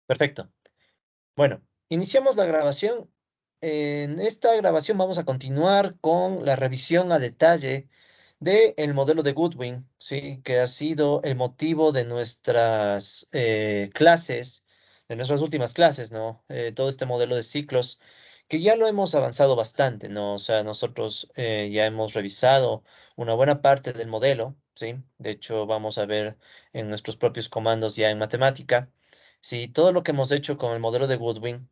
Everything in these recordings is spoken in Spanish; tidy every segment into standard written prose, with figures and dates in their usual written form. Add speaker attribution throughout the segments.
Speaker 1: Perfecto. Bueno, iniciamos la grabación. En esta grabación vamos a continuar con la revisión a detalle del modelo de Goodwin, ¿sí? Que ha sido el motivo de nuestras clases, de nuestras últimas clases, ¿no? Todo este modelo de ciclos, que ya lo hemos avanzado bastante, ¿no? O sea, nosotros ya hemos revisado una buena parte del modelo, ¿sí? De hecho, vamos a ver en nuestros propios comandos ya en matemática. Sí, todo lo que hemos hecho con el modelo de Goodwin,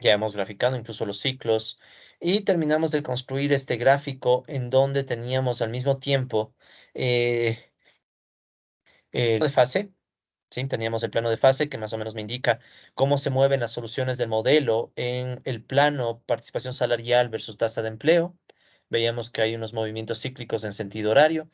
Speaker 1: ya hemos graficado incluso los ciclos y terminamos de construir este gráfico en donde teníamos al mismo tiempo eh, de fase, ¿sí? Teníamos el plano de fase que más o menos me indica cómo se mueven las soluciones del modelo en el plano participación salarial versus tasa de empleo. Veíamos que hay unos movimientos cíclicos en sentido horario.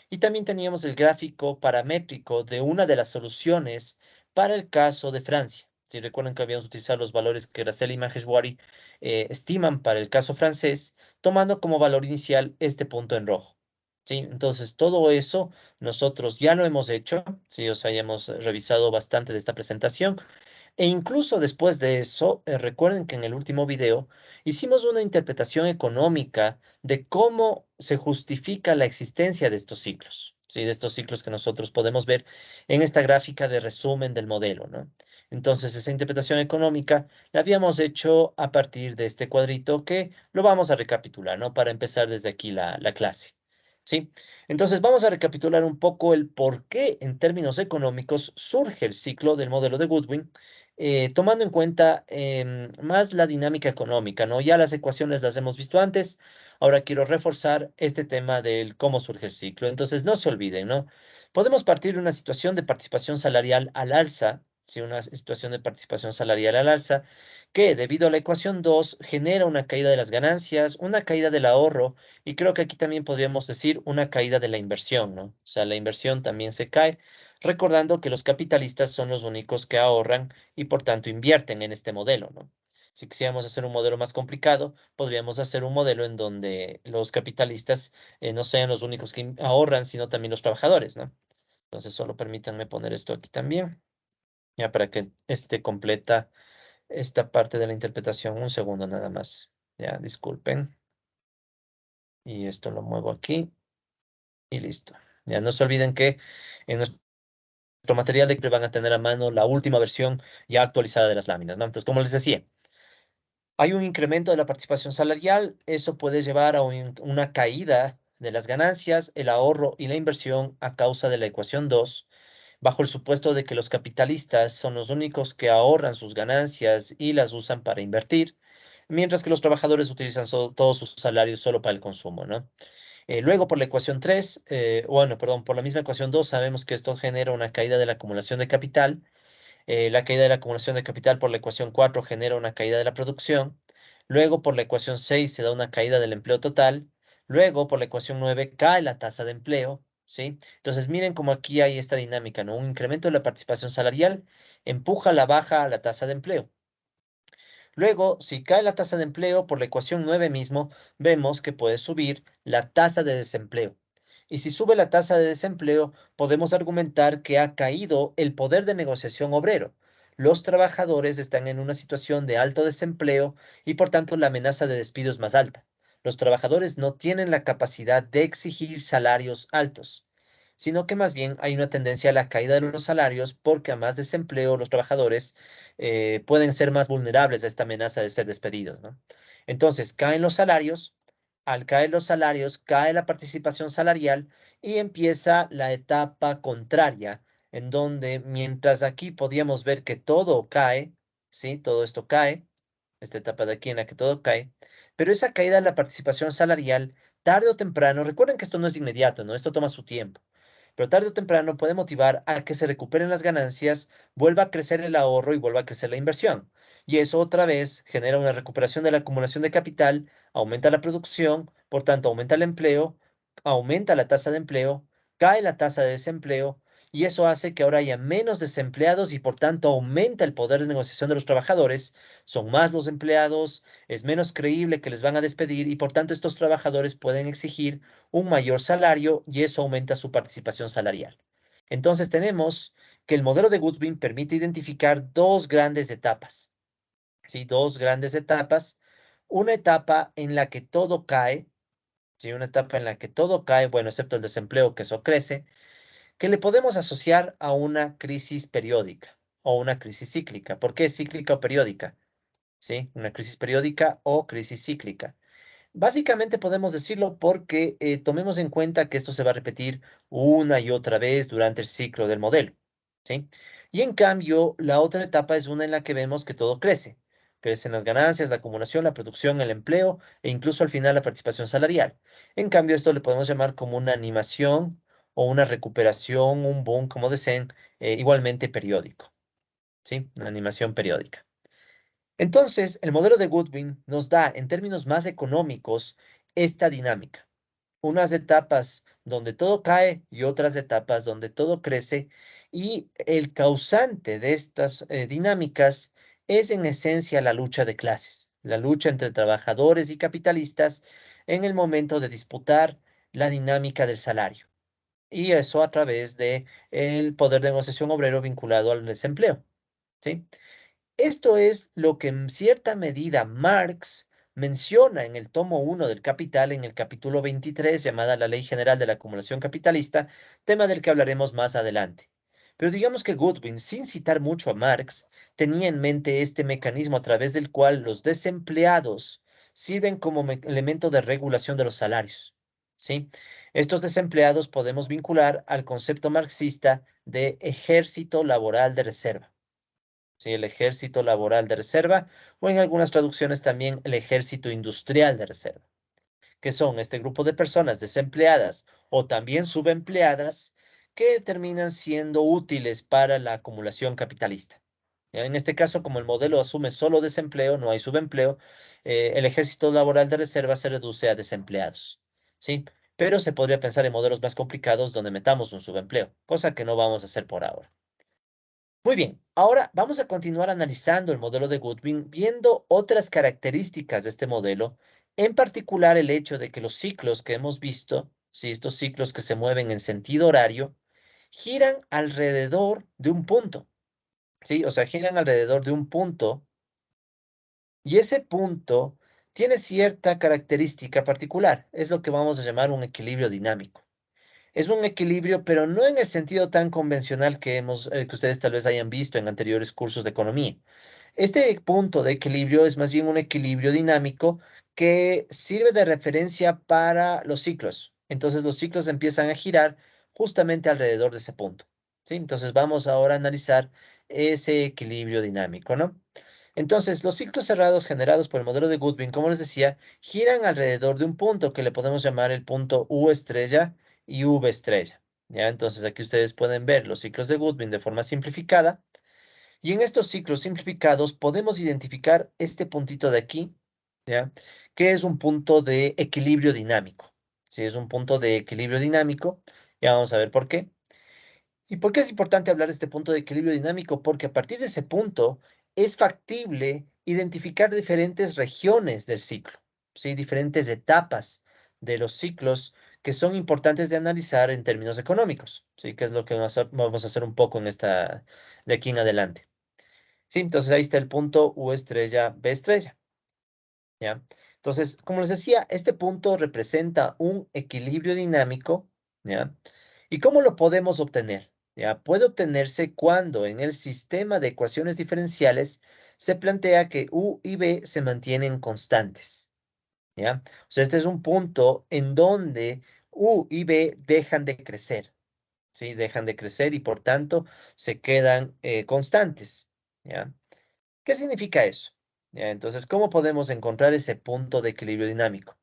Speaker 1: Y también teníamos el gráfico paramétrico de una de las soluciones para el caso de Francia. Si recuerdan que habíamos utilizado los valores que Gracel y Maheshwari estiman para el caso francés, tomando como valor inicial este punto en rojo. ¿Sí? Entonces, todo eso nosotros ya lo hemos hecho, sí, o sea, ya hemos revisado bastante de esta presentación. E incluso después de eso, recuerden que en el último video hicimos una interpretación económica de cómo se justifica la existencia de estos ciclos, ¿sí? De estos ciclos que nosotros podemos ver en esta gráfica de resumen del modelo, ¿no? Entonces, esa interpretación económica la habíamos hecho a partir de este cuadrito que lo vamos a recapitular, ¿no? Para empezar desde aquí la clase, ¿sí? Entonces, vamos a recapitular un poco el por qué en términos económicos surge el ciclo del modelo de Goodwin tomando en cuenta más la dinámica económica, ¿no? Ya las ecuaciones las hemos visto antes, ahora quiero reforzar este tema del cómo surge el ciclo. Entonces, no se olviden, ¿no? Podemos partir de una situación de participación salarial al alza, ¿sí? Una situación de participación salarial al alza, que debido a la ecuación 2 genera una caída de las ganancias, una caída del ahorro, y creo que aquí también podríamos decir una caída de la inversión, ¿no? O sea, la inversión también se cae, recordando que los capitalistas son los únicos que ahorran y por tanto invierten en este modelo, ¿no? Si quisiéramos hacer un modelo más complicado, podríamos hacer un modelo en donde los capitalistas no sean los únicos que ahorran, sino también los trabajadores, ¿no? Entonces solo permítanme poner esto aquí también, ya para que esté completa esta parte de la interpretación. Un segundo nada más. Ya, disculpen. Y esto lo muevo aquí y listo. Ya no se olviden que en nuestro material de que van a tener a mano la última versión ya actualizada de las láminas, ¿no? Entonces, como les decía, hay un incremento de la participación salarial, eso puede llevar a una caída de las ganancias, el ahorro y la inversión a causa de la ecuación 2, bajo el supuesto de que los capitalistas son los únicos que ahorran sus ganancias y las usan para invertir, mientras que los trabajadores utilizan todos sus salarios solo para el consumo, ¿no? Luego, por la ecuación 3, bueno, perdón, por la misma ecuación 2, sabemos que esto genera una caída de la acumulación de capital. La caída de la acumulación de capital por la ecuación 4 genera una caída de la producción. Luego, por la ecuación 6 se da una caída del empleo total. Luego, por la ecuación 9 cae la tasa de empleo, ¿sí? Entonces, miren cómo aquí hay esta dinámica, ¿no? Un incremento de la participación salarial empuja a la baja a la tasa de empleo. Luego, si cae la tasa de empleo por la ecuación 9 mismo, vemos que puede subir la tasa de desempleo. Y si sube la tasa de desempleo, podemos argumentar que ha caído el poder de negociación obrero. Los trabajadores están en una situación de alto desempleo y por tanto la amenaza de despido es más alta. Los trabajadores no tienen la capacidad de exigir salarios altos, sino que más bien hay una tendencia a la caída de los salarios porque a más desempleo los trabajadores pueden ser más vulnerables a esta amenaza de ser despedidos, ¿no? Entonces, caen los salarios, al caer los salarios, cae la participación salarial y empieza la etapa contraria, en donde mientras aquí podíamos ver que todo cae, ¿sí? Todo esto cae, esta etapa de aquí en la que todo cae, pero esa caída de la participación salarial, tarde o temprano, recuerden que esto no es inmediato, ¿no? Esto toma su tiempo, pero tarde o temprano puede motivar a que se recuperen las ganancias, vuelva a crecer el ahorro y vuelva a crecer la inversión. Y eso otra vez genera una recuperación de la acumulación de capital, aumenta la producción, por tanto aumenta el empleo, aumenta la tasa de empleo, cae la tasa de desempleo y eso hace que ahora haya menos desempleados y por tanto aumenta el poder de negociación de los trabajadores, son más los empleados, es menos creíble que les van a despedir y por tanto estos trabajadores pueden exigir un mayor salario y eso aumenta su participación salarial. Entonces tenemos que el modelo de Goodwin permite identificar dos grandes etapas, ¿sí? Dos grandes etapas. Una etapa en la que todo cae, ¿sí? Una etapa en la que todo cae, bueno, excepto el desempleo, que eso crece, que le podemos asociar a una crisis periódica o una crisis cíclica. ¿Por qué cíclica o periódica? ¿Sí? Una crisis periódica o crisis cíclica. Básicamente podemos decirlo porque tomemos en cuenta que esto se va a repetir una y otra vez durante el ciclo del modelo, ¿sí? Y en cambio, la otra etapa es una en la que vemos que todo crece. Crecen las ganancias, la acumulación, la producción, el empleo e incluso al final la participación salarial. En cambio, esto le podemos llamar como una animación o una recuperación, un boom, como deseen, igualmente periódico, ¿sí? Una animación periódica. Entonces, el modelo de Goodwin nos da, en términos más económicos, esta dinámica. Unas etapas donde todo cae y otras etapas donde todo crece. Y el causante de estas dinámicas es en esencia la lucha de clases, la lucha entre trabajadores y capitalistas en el momento de disputar la dinámica del salario. Y eso a través de el poder de negociación obrero vinculado al desempleo, ¿sí? Esto es lo que en cierta medida Marx menciona en el tomo 1 del Capital, en el capítulo 23, llamada la Ley General de la Acumulación Capitalista, tema del que hablaremos más adelante. Pero digamos que Goodwin, sin citar mucho a Marx, tenía en mente este mecanismo a través del cual los desempleados sirven como elemento de regulación de los salarios. ¿Sí? Estos desempleados podemos vincular al concepto marxista de ejército laboral de reserva. ¿Sí? El ejército laboral de reserva o en algunas traducciones también el ejército industrial de reserva, que son este grupo de personas desempleadas o también subempleadas que terminan siendo útiles para la acumulación capitalista. ¿Ya? En este caso, como el modelo asume solo desempleo, no hay subempleo, el ejército laboral de reserva se reduce a desempleados. ¿Sí? Pero se podría pensar en modelos más complicados donde metamos un subempleo, cosa que no vamos a hacer por ahora. Muy bien, ahora vamos a continuar analizando el modelo de Goodwin, viendo otras características de este modelo, en particular el hecho de que los ciclos que hemos visto, si estos ciclos que se mueven en sentido horario, giran alrededor de un punto, ¿sí? O sea, giran alrededor de un punto y ese punto tiene cierta característica particular, es lo que vamos a llamar un equilibrio dinámico. Es un equilibrio, pero no en el sentido tan convencional que ustedes tal vez hayan visto en anteriores cursos de economía. Este punto de equilibrio es más bien un equilibrio dinámico que sirve de referencia para los ciclos. Entonces los ciclos empiezan a girar justamente alrededor de ese punto. ¿Sí? Entonces vamos ahora a analizar ese equilibrio dinámico, ¿no? Entonces, los ciclos cerrados generados por el modelo de Goodwin, como les decía, giran alrededor de un punto que le podemos llamar el punto U estrella y V estrella. ¿Ya? Entonces, aquí ustedes pueden ver los ciclos de Goodwin de forma simplificada. Y en estos ciclos simplificados podemos identificar este puntito de aquí, ¿ya? Que es un punto de equilibrio dinámico. Si es un punto de equilibrio dinámico, ya vamos a ver por qué. ¿Y por qué es importante hablar de este punto de equilibrio dinámico? Porque a partir de ese punto es factible identificar diferentes regiones del ciclo, ¿sí? Diferentes etapas de los ciclos que son importantes de analizar en términos económicos, ¿sí? Que es lo que vamos a hacer un poco en de aquí en adelante. Sí, entonces ahí está el punto U estrella, B estrella, ¿ya? Entonces, como les decía, este punto representa un equilibrio dinámico, ¿ya? ¿Y cómo lo podemos obtener? ¿Ya? Puede obtenerse cuando en el sistema de ecuaciones diferenciales se plantea que U y B se mantienen constantes, ¿ya? O sea, este es un punto en donde U y B dejan de crecer, ¿sí? Dejan de crecer y por tanto se quedan constantes, ¿ya? ¿Qué significa eso? Ya, entonces, ¿cómo podemos encontrar ese punto de equilibrio dinámico?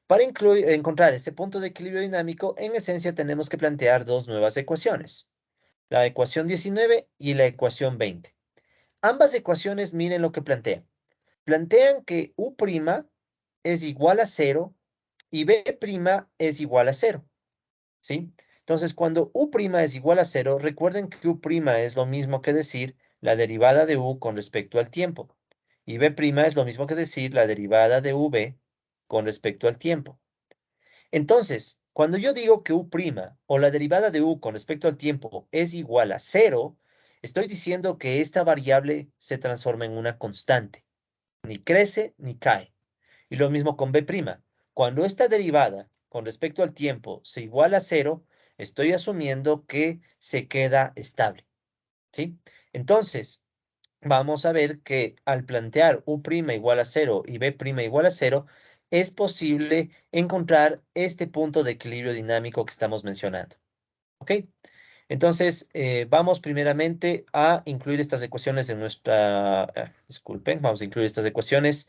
Speaker 1: Para encontrar ese punto de equilibrio dinámico, en esencia tenemos que plantear dos nuevas ecuaciones, la ecuación 19 y la ecuación 20. Ambas ecuaciones, miren lo que plantean. Plantean que U' es igual a cero y B' es igual a cero, ¿sí? Entonces, cuando U' es igual a cero, recuerden que U' es lo mismo que decir la derivada de U con respecto al tiempo. Y B' es lo mismo que decir la derivada de V con respecto al tiempo. Entonces, cuando yo digo que U' o la derivada de U con respecto al tiempo es igual a cero, Estoy diciendo que esta variable se transforma en una constante. Ni crece ni cae. Y lo mismo con B'. Cuando esta derivada con respecto al tiempo se iguala a cero, estoy asumiendo que se queda estable. ¿Sí? Entonces, vamos a ver que al plantear U' igual a cero y B' igual a cero, es posible encontrar este punto de equilibrio dinámico que estamos mencionando. ¿Ok? Entonces, vamos primeramente a incluir estas ecuaciones en nuestra, disculpen, vamos a incluir estas ecuaciones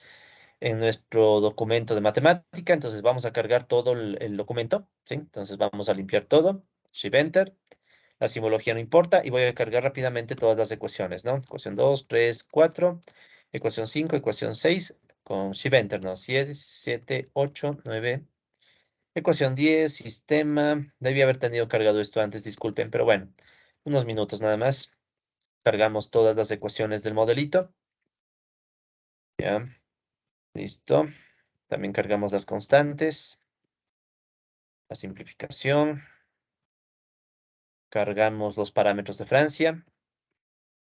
Speaker 1: en nuestro documento de matemática. Entonces, vamos a cargar todo el documento, ¿sí? Entonces, vamos a limpiar todo, Shift Enter. La simbología no importa y voy a cargar rápidamente todas las ecuaciones, ¿no? Ecuación 2, 3, 4, ecuación 5, ecuación 6, con Shift Enter, ¿no? 7, 7, 8, 9, ecuación 10, sistema. Debí haber tenido cargado esto antes, disculpen, pero bueno, unos minutos nada más. Cargamos todas las ecuaciones del modelito. Ya, listo. También cargamos las constantes, la simplificación. Cargamos los parámetros de Francia,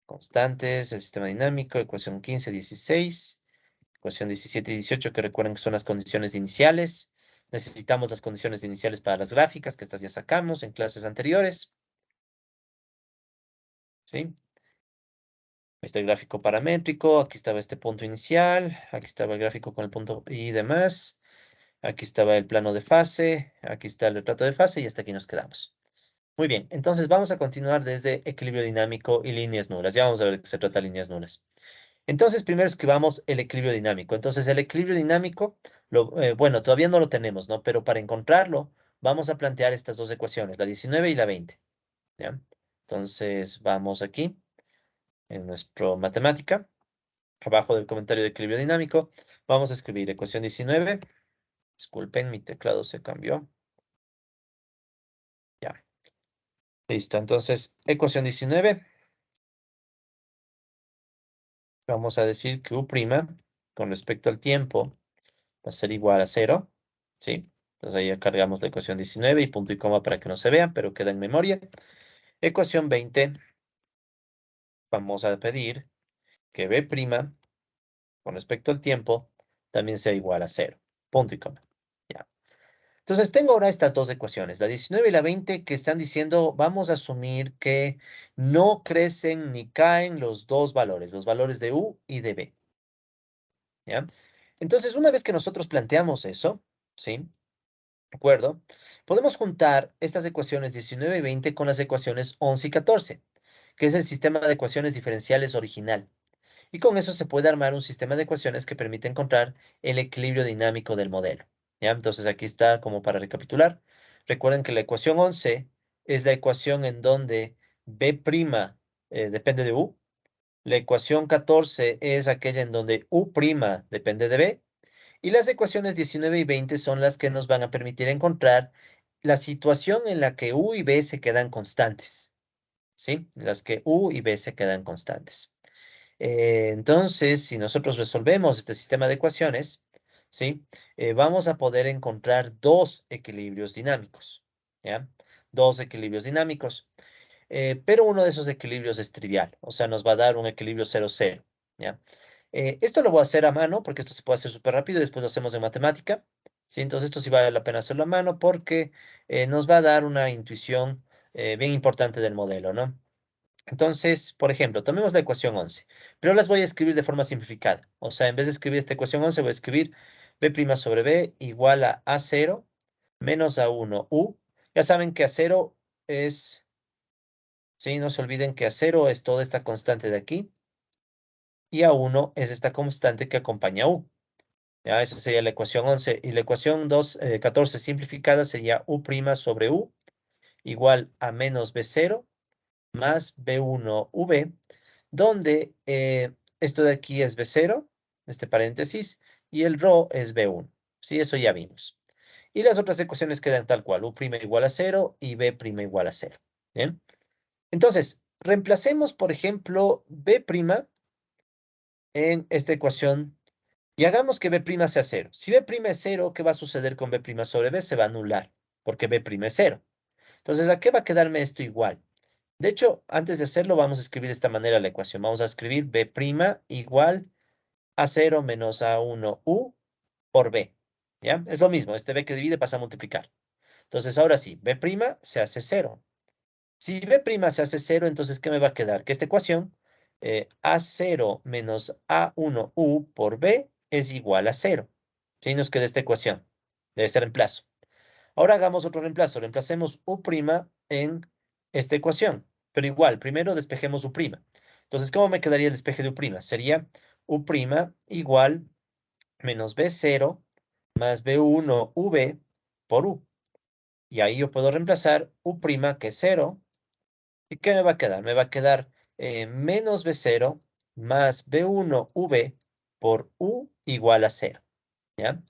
Speaker 1: constantes, el sistema dinámico, ecuación 15, 16. Ecuación 17 y 18, que recuerden que son las condiciones iniciales. Necesitamos las condiciones iniciales para las gráficas, que estas ya sacamos en clases anteriores. ¿Sí? Este el gráfico paramétrico, aquí estaba este punto inicial, aquí estaba el gráfico con el punto y demás. Aquí estaba el plano de fase, aquí está el retrato de fase y hasta aquí nos quedamos. Muy bien, entonces vamos a continuar desde equilibrio dinámico y líneas nulas. Ya vamos a ver de qué se trata líneas nulas. Entonces, primero escribamos el equilibrio dinámico. Entonces, el equilibrio dinámico, bueno, todavía no lo tenemos, ¿no? Pero para encontrarlo, vamos a plantear estas dos ecuaciones, la 19 y la 20, ¿ya? Entonces, vamos aquí, en nuestro matemática, abajo del comentario de equilibrio dinámico, vamos a escribir ecuación 19. Disculpen, mi teclado se cambió. Ya, listo. Entonces, ecuación 19, vamos a decir que U' con respecto al tiempo va a ser igual a cero, ¿sí? Entonces ahí ya cargamos la ecuación 19 y punto y coma para que no se vea, pero queda en memoria. Ecuación 20, vamos a pedir que B' con respecto al tiempo también sea igual a cero, punto y coma. Ya. Entonces tengo ahora estas dos ecuaciones, la 19 y la 20, que están diciendo, vamos a asumir que no crecen ni caen los dos valores, los valores de U y de B. ¿Ya? Entonces, una vez que nosotros planteamos eso, ¿sí? ¿De acuerdo? Podemos juntar estas ecuaciones 19 y 20 con las ecuaciones 11 y 14, que es el sistema de ecuaciones diferenciales original. Y con eso se puede armar un sistema de ecuaciones que permite encontrar el equilibrio dinámico del modelo. ¿Ya? Entonces aquí está como para recapitular. Recuerden que la ecuación 11 es la ecuación en donde B' depende de U. La ecuación 14 es aquella en donde U' depende de B. Y las ecuaciones 19 y 20 son las que nos van a permitir encontrar la situación en la que U y B se quedan constantes, ¿sí? Las que U y B se quedan constantes. Entonces, si nosotros resolvemos este sistema de ecuaciones, ¿sí? Vamos a poder encontrar dos equilibrios dinámicos, ¿ya? Dos equilibrios dinámicos. Pero uno de esos equilibrios es trivial, o sea, nos va a dar un equilibrio 0-0, ¿ya? Esto lo voy a hacer a mano porque esto se puede hacer súper rápido y después lo hacemos en matemática, ¿sí? Entonces esto sí vale la pena hacerlo a mano porque nos va a dar una intuición bien importante del modelo, ¿no? Entonces, por ejemplo, tomemos la ecuación 11, pero las voy a escribir de forma simplificada. O sea, en vez de escribir esta ecuación 11, voy a escribir B' sobre B igual a A0 menos A1 U. Ya saben que A0 es, sí, no se olviden que A0 es toda esta constante de aquí y A1 es esta constante que acompaña a U. Ya, esa sería la ecuación 11. Y la ecuación 14 simplificada sería U' sobre U igual a menos B0 más B1V, donde esto de aquí es B0, este paréntesis, y el ρ es B1. Sí, eso ya vimos. Y las otras ecuaciones quedan tal cual, U' igual a 0 y B' igual a 0. ¿Bien? Entonces, reemplacemos, por ejemplo, B' en esta ecuación y hagamos que B' sea 0. Si B' es 0, ¿qué va a suceder con B' sobre B? Se va a anular, porque B' es 0. Entonces, ¿a qué va a quedarme esto igual? De hecho, antes de hacerlo, vamos a escribir de esta manera la ecuación. Vamos a escribir b' igual a 0 menos a1u por b. ¿Ya? Es lo mismo, este b que divide pasa a multiplicar. Entonces, ahora sí, b' se hace 0. Si b' se hace 0, entonces, ¿qué me va a quedar? Que esta ecuación, a0 menos a1u por b es igual a 0. ¿Sí? Nos queda esta ecuación. Debe ser reemplazo. Ahora hagamos otro reemplazo. Reemplacemos u' en esta ecuación. Pero igual, primero despejemos u'. Entonces, ¿cómo me quedaría el despeje de u'? Sería u' igual menos b0 más b1 v por u. Y ahí yo puedo reemplazar u', que es 0. ¿Y qué me va a quedar? Me va a quedar menos b0 más b1 v por u igual a 0. ¿Ya?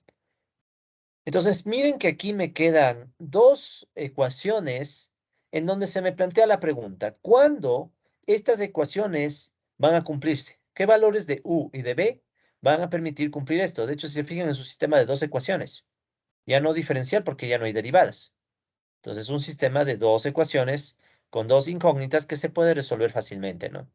Speaker 1: Entonces, miren que aquí me quedan dos ecuaciones en donde se me plantea la pregunta, ¿cuándo estas ecuaciones van a cumplirse? ¿Qué valores de u y de b van a permitir cumplir esto? De hecho, si se fijan en su sistema de dos ecuaciones, ya no diferencial porque ya no hay derivadas. Entonces, un sistema de dos ecuaciones con dos incógnitas que se puede resolver fácilmente, ¿no?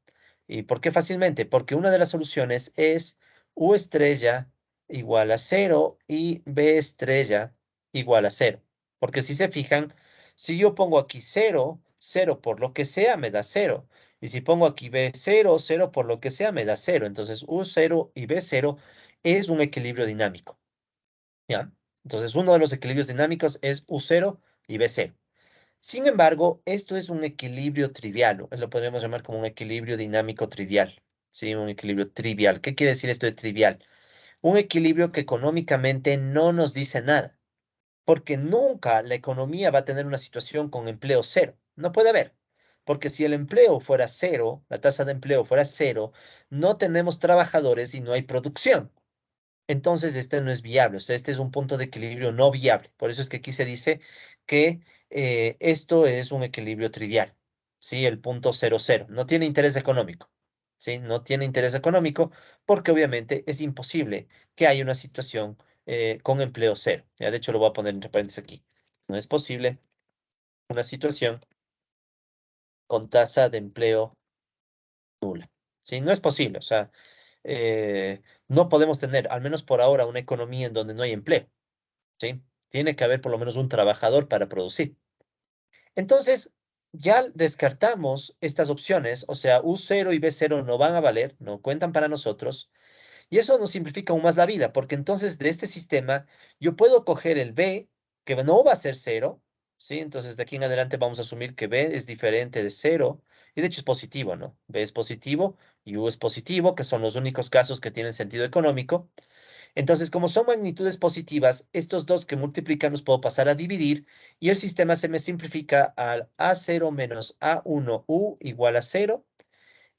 Speaker 1: ¿Y por qué fácilmente? Porque una de las soluciones es U estrella igual a 0 y B estrella igual a 0. Porque si se fijan, si yo pongo aquí 0, 0 por lo que sea me da 0. Y si pongo aquí B0, 0 por lo que sea me da 0. Entonces U0 y B0 es un equilibrio dinámico. ¿Ya? Entonces uno de los equilibrios dinámicos es U0 y B0. Sin embargo, esto es un equilibrio trivial, lo podríamos llamar como un equilibrio dinámico trivial, ¿sí? Un equilibrio trivial. ¿Qué quiere decir esto de trivial? Un equilibrio que económicamente no nos dice nada, porque nunca la economía va a tener una situación con empleo cero. No puede haber, porque si el empleo fuera cero, la tasa de empleo fuera cero, no tenemos trabajadores y no hay producción. Entonces, este no es viable, o sea, este es un punto de equilibrio no viable. Por eso es que aquí se dice que esto es un equilibrio trivial, ¿sí? El punto cero cero. No tiene interés económico, ¿sí? No tiene interés económico porque obviamente es imposible que haya una situación con empleo cero. Ya, de hecho, lo voy a poner entre paréntesis aquí. No es posible una situación con tasa de empleo nula, ¿sí? No es posible, o sea, no podemos tener, al menos por ahora, una economía en donde no hay empleo. ¿Sí? Tiene que haber por lo menos un trabajador para producir. Entonces, ya descartamos estas opciones, o sea, U0 y B0 no van a valer, no cuentan para nosotros, y eso nos simplifica aún más la vida, porque entonces de este sistema yo puedo coger el B, que no va a ser 0, ¿sí? Entonces de aquí en adelante vamos a asumir que B es diferente de 0, y de hecho es positivo, ¿no? B es positivo y U es positivo, que son los únicos casos que tienen sentido económico. Entonces, como son magnitudes positivas, estos dos que multiplican los puedo pasar a dividir y el sistema se me simplifica al A0 menos A1U igual a 0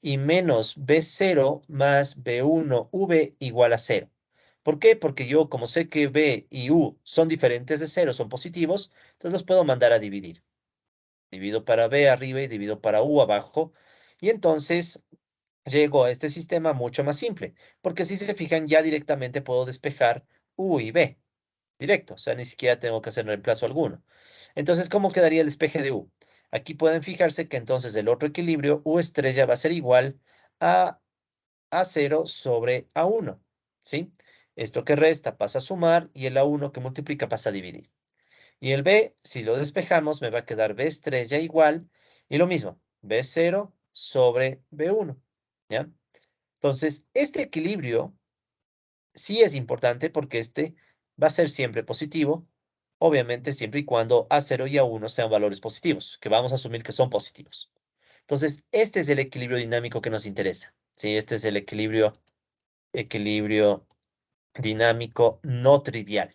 Speaker 1: y menos B0 más B1V igual a 0. ¿Por qué? Porque yo, como sé que B y U son diferentes de 0, son positivos, entonces los puedo mandar a dividir. Divido para B arriba y divido para U abajo. Y entonces llego a este sistema mucho más simple, porque si se fijan ya directamente puedo despejar U y B, directo, o sea, ni siquiera tengo que hacer reemplazo alguno. Entonces, ¿cómo quedaría el despeje de U? Aquí pueden fijarse que entonces el otro equilibrio, U estrella va a ser igual a A0 sobre A1, ¿sí? Esto que resta pasa a sumar y el A1 que multiplica pasa a dividir. Y el B, si lo despejamos, me va a quedar B estrella igual, y lo mismo, B0 sobre B1, ¿ya? Entonces, este equilibrio sí es importante porque este va a ser siempre positivo, obviamente siempre y cuando A0 y A1 sean valores positivos, que vamos a asumir que son positivos. Entonces, este es el equilibrio dinámico que nos interesa. Sí, este es el equilibrio dinámico no trivial.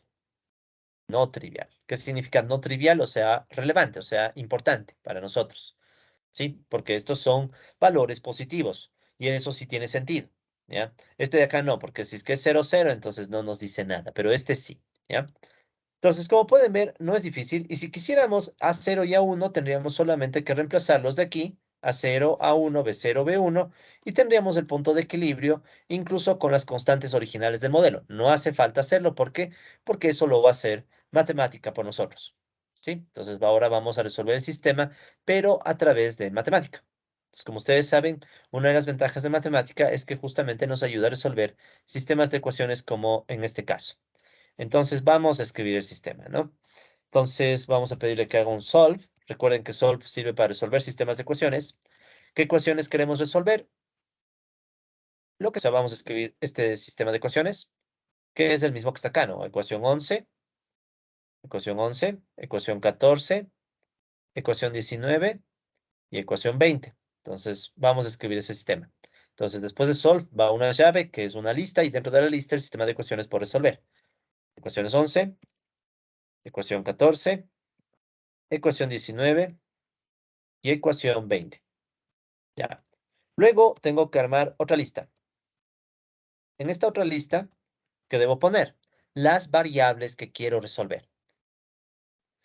Speaker 1: No trivial. ¿Qué significa no trivial? O sea, relevante, o sea, importante para nosotros. ¿Sí? Porque estos son valores positivos y eso sí tiene sentido, ¿ya? Este de acá no, porque si es que es 0, 0, entonces no nos dice nada, pero este sí, ¿ya? Entonces, como pueden ver, no es difícil y si quisiéramos A0 y A1, tendríamos solamente que reemplazarlos de aquí, A0, A1, B0, B1, y tendríamos el punto de equilibrio incluso con las constantes originales del modelo. No hace falta hacerlo, ¿por qué? Porque eso lo va a hacer matemática por nosotros. ¿sí? Entonces ahora vamos a resolver el sistema, pero a través de matemática. Entonces, como ustedes saben, una de las ventajas de matemática es que justamente nos ayuda a resolver sistemas de ecuaciones como en este caso. Entonces vamos a escribir el sistema, ¿no? Entonces vamos a pedirle que haga un solve. Recuerden que solve sirve para resolver sistemas de ecuaciones. ¿Qué ecuaciones queremos resolver? O sea, vamos a escribir este sistema de ecuaciones, que es el mismo que está acá, ¿no? Ecuación 14, ecuación 19 y ecuación 20. Entonces, vamos a escribir ese sistema. Entonces, después de solve va una llave, que es una lista, y dentro de la lista el sistema de ecuaciones por resolver. Ecuaciones 11, ecuación 14, ecuación 19 y ecuación 20. Ya. Luego tengo que armar otra lista. En esta otra lista, ¿qué debo poner? Las variables que quiero resolver.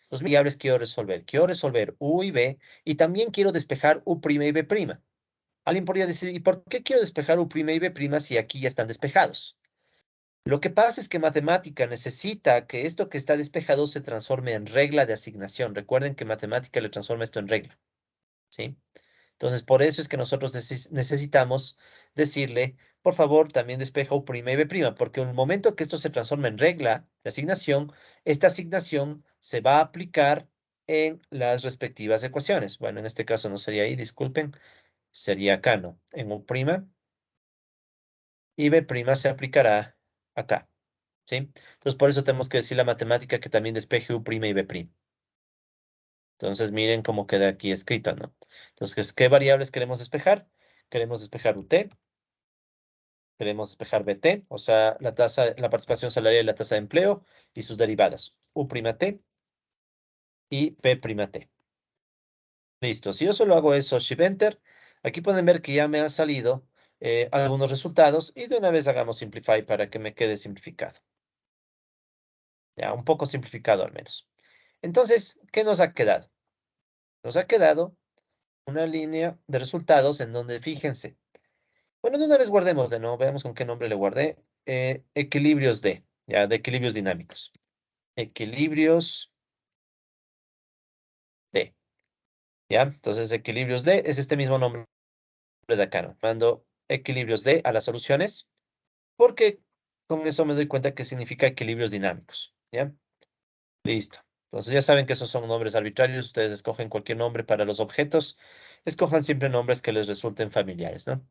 Speaker 1: Las variables quiero resolver. Quiero resolver U y B y también quiero despejar U' y B'. Alguien podría decir, ¿y por qué quiero despejar U' y B' si aquí ya están despejados? Lo que pasa es que matemática necesita que esto que está despejado se transforme en regla de asignación. Recuerden que matemática le transforma esto en regla, ¿sí? Entonces, por eso es que nosotros necesitamos decirle, por favor, también despeja U' y B', porque en el momento que esto se transforma en regla de asignación, esta asignación se va a aplicar en las respectivas ecuaciones. Bueno, en este caso no sería ahí, disculpen, sería acá, ¿no? En U' y B' se aplicará acá, ¿sí? Entonces, por eso tenemos que decir la matemática que también despeje U' y B'. Entonces, miren cómo queda aquí escrito, ¿no? Entonces, ¿qué variables queremos despejar? Queremos despejar UT, queremos despejar BT, o sea, la tasa, la participación salarial y la tasa de empleo y sus derivadas, U'T y P'T. Listo, si yo solo hago eso, Shift Enter, aquí pueden ver que ya me han salido algunos resultados y de una vez hagamos Simplify para que me quede simplificado. Ya, un poco simplificado al menos. Entonces, ¿qué nos ha quedado? Nos ha quedado una línea de resultados en donde, fíjense, bueno, de una vez guardémosle, ¿no? Veamos con qué nombre le guardé. Equilibrios D, ya, de equilibrios dinámicos. Equilibrios D, ¿ya? Entonces, equilibrios D es este mismo nombre de acá, ¿no? Mando equilibrios D a las soluciones, porque con eso me doy cuenta que significa equilibrios dinámicos, ¿ya? Listo. Entonces ya saben que esos son nombres arbitrarios, ustedes escogen cualquier nombre para los objetos, escojan siempre nombres que les resulten familiares, ¿no?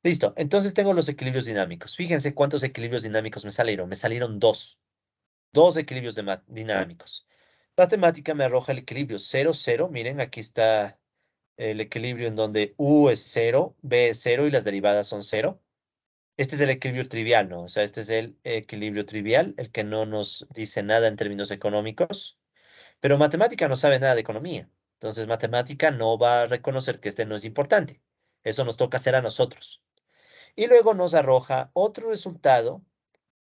Speaker 1: Listo, entonces tengo los equilibrios dinámicos. Fíjense cuántos equilibrios dinámicos me salieron. Me salieron dos equilibrios dinámicos. La temática me arroja el equilibrio 0, 0. Miren, aquí está el equilibrio en donde U es 0, B es 0 y las derivadas son 0. Este es el equilibrio trivial, ¿no? O sea, este es el equilibrio trivial, el que no nos dice nada en términos económicos. Pero matemática no sabe nada de economía. Entonces, matemática no va a reconocer que este no es importante. Eso nos toca hacer a nosotros. Y luego nos arroja otro resultado,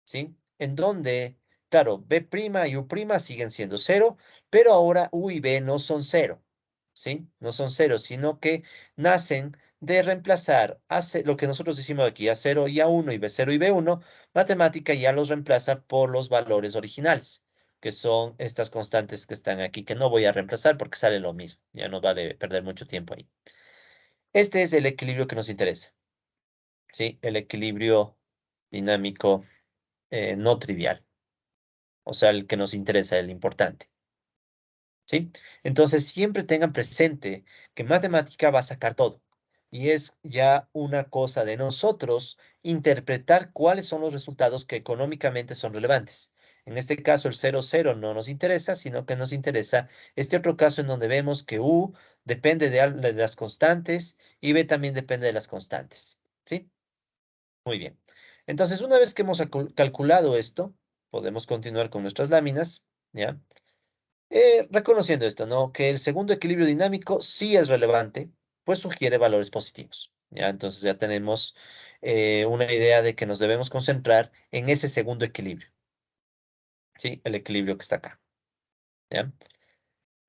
Speaker 1: ¿sí? En donde, claro, B' y U' siguen siendo cero, pero ahora U y B no son cero, ¿sí? No son cero, sino que nacen de reemplazar lo que nosotros decimos aquí, A0 y A1 y B0 y B1, matemática ya los reemplaza por los valores originales, que son estas constantes que están aquí, que no voy a reemplazar porque sale lo mismo, ya no vale perder mucho tiempo ahí. Este es el equilibrio que nos interesa, ¿sí? El equilibrio dinámico no trivial, o sea, el que nos interesa, el importante, ¿sí? Entonces, siempre tengan presente que matemática va a sacar todo y es ya una cosa de nosotros interpretar cuáles son los resultados que económicamente son relevantes. En este caso, el 0, 0 no nos interesa, sino que nos interesa este otro caso en donde vemos que U depende de las constantes y B también depende de las constantes, ¿sí? Muy bien. Entonces, una vez que hemos calculado esto, podemos continuar con nuestras láminas, ¿ya? Reconociendo esto, ¿no? Que el segundo equilibrio dinámico sí es relevante, pues sugiere valores positivos, ¿ya? Entonces ya tenemos una idea de que nos debemos concentrar en ese segundo equilibrio, ¿sí? El equilibrio que está acá, ¿ya?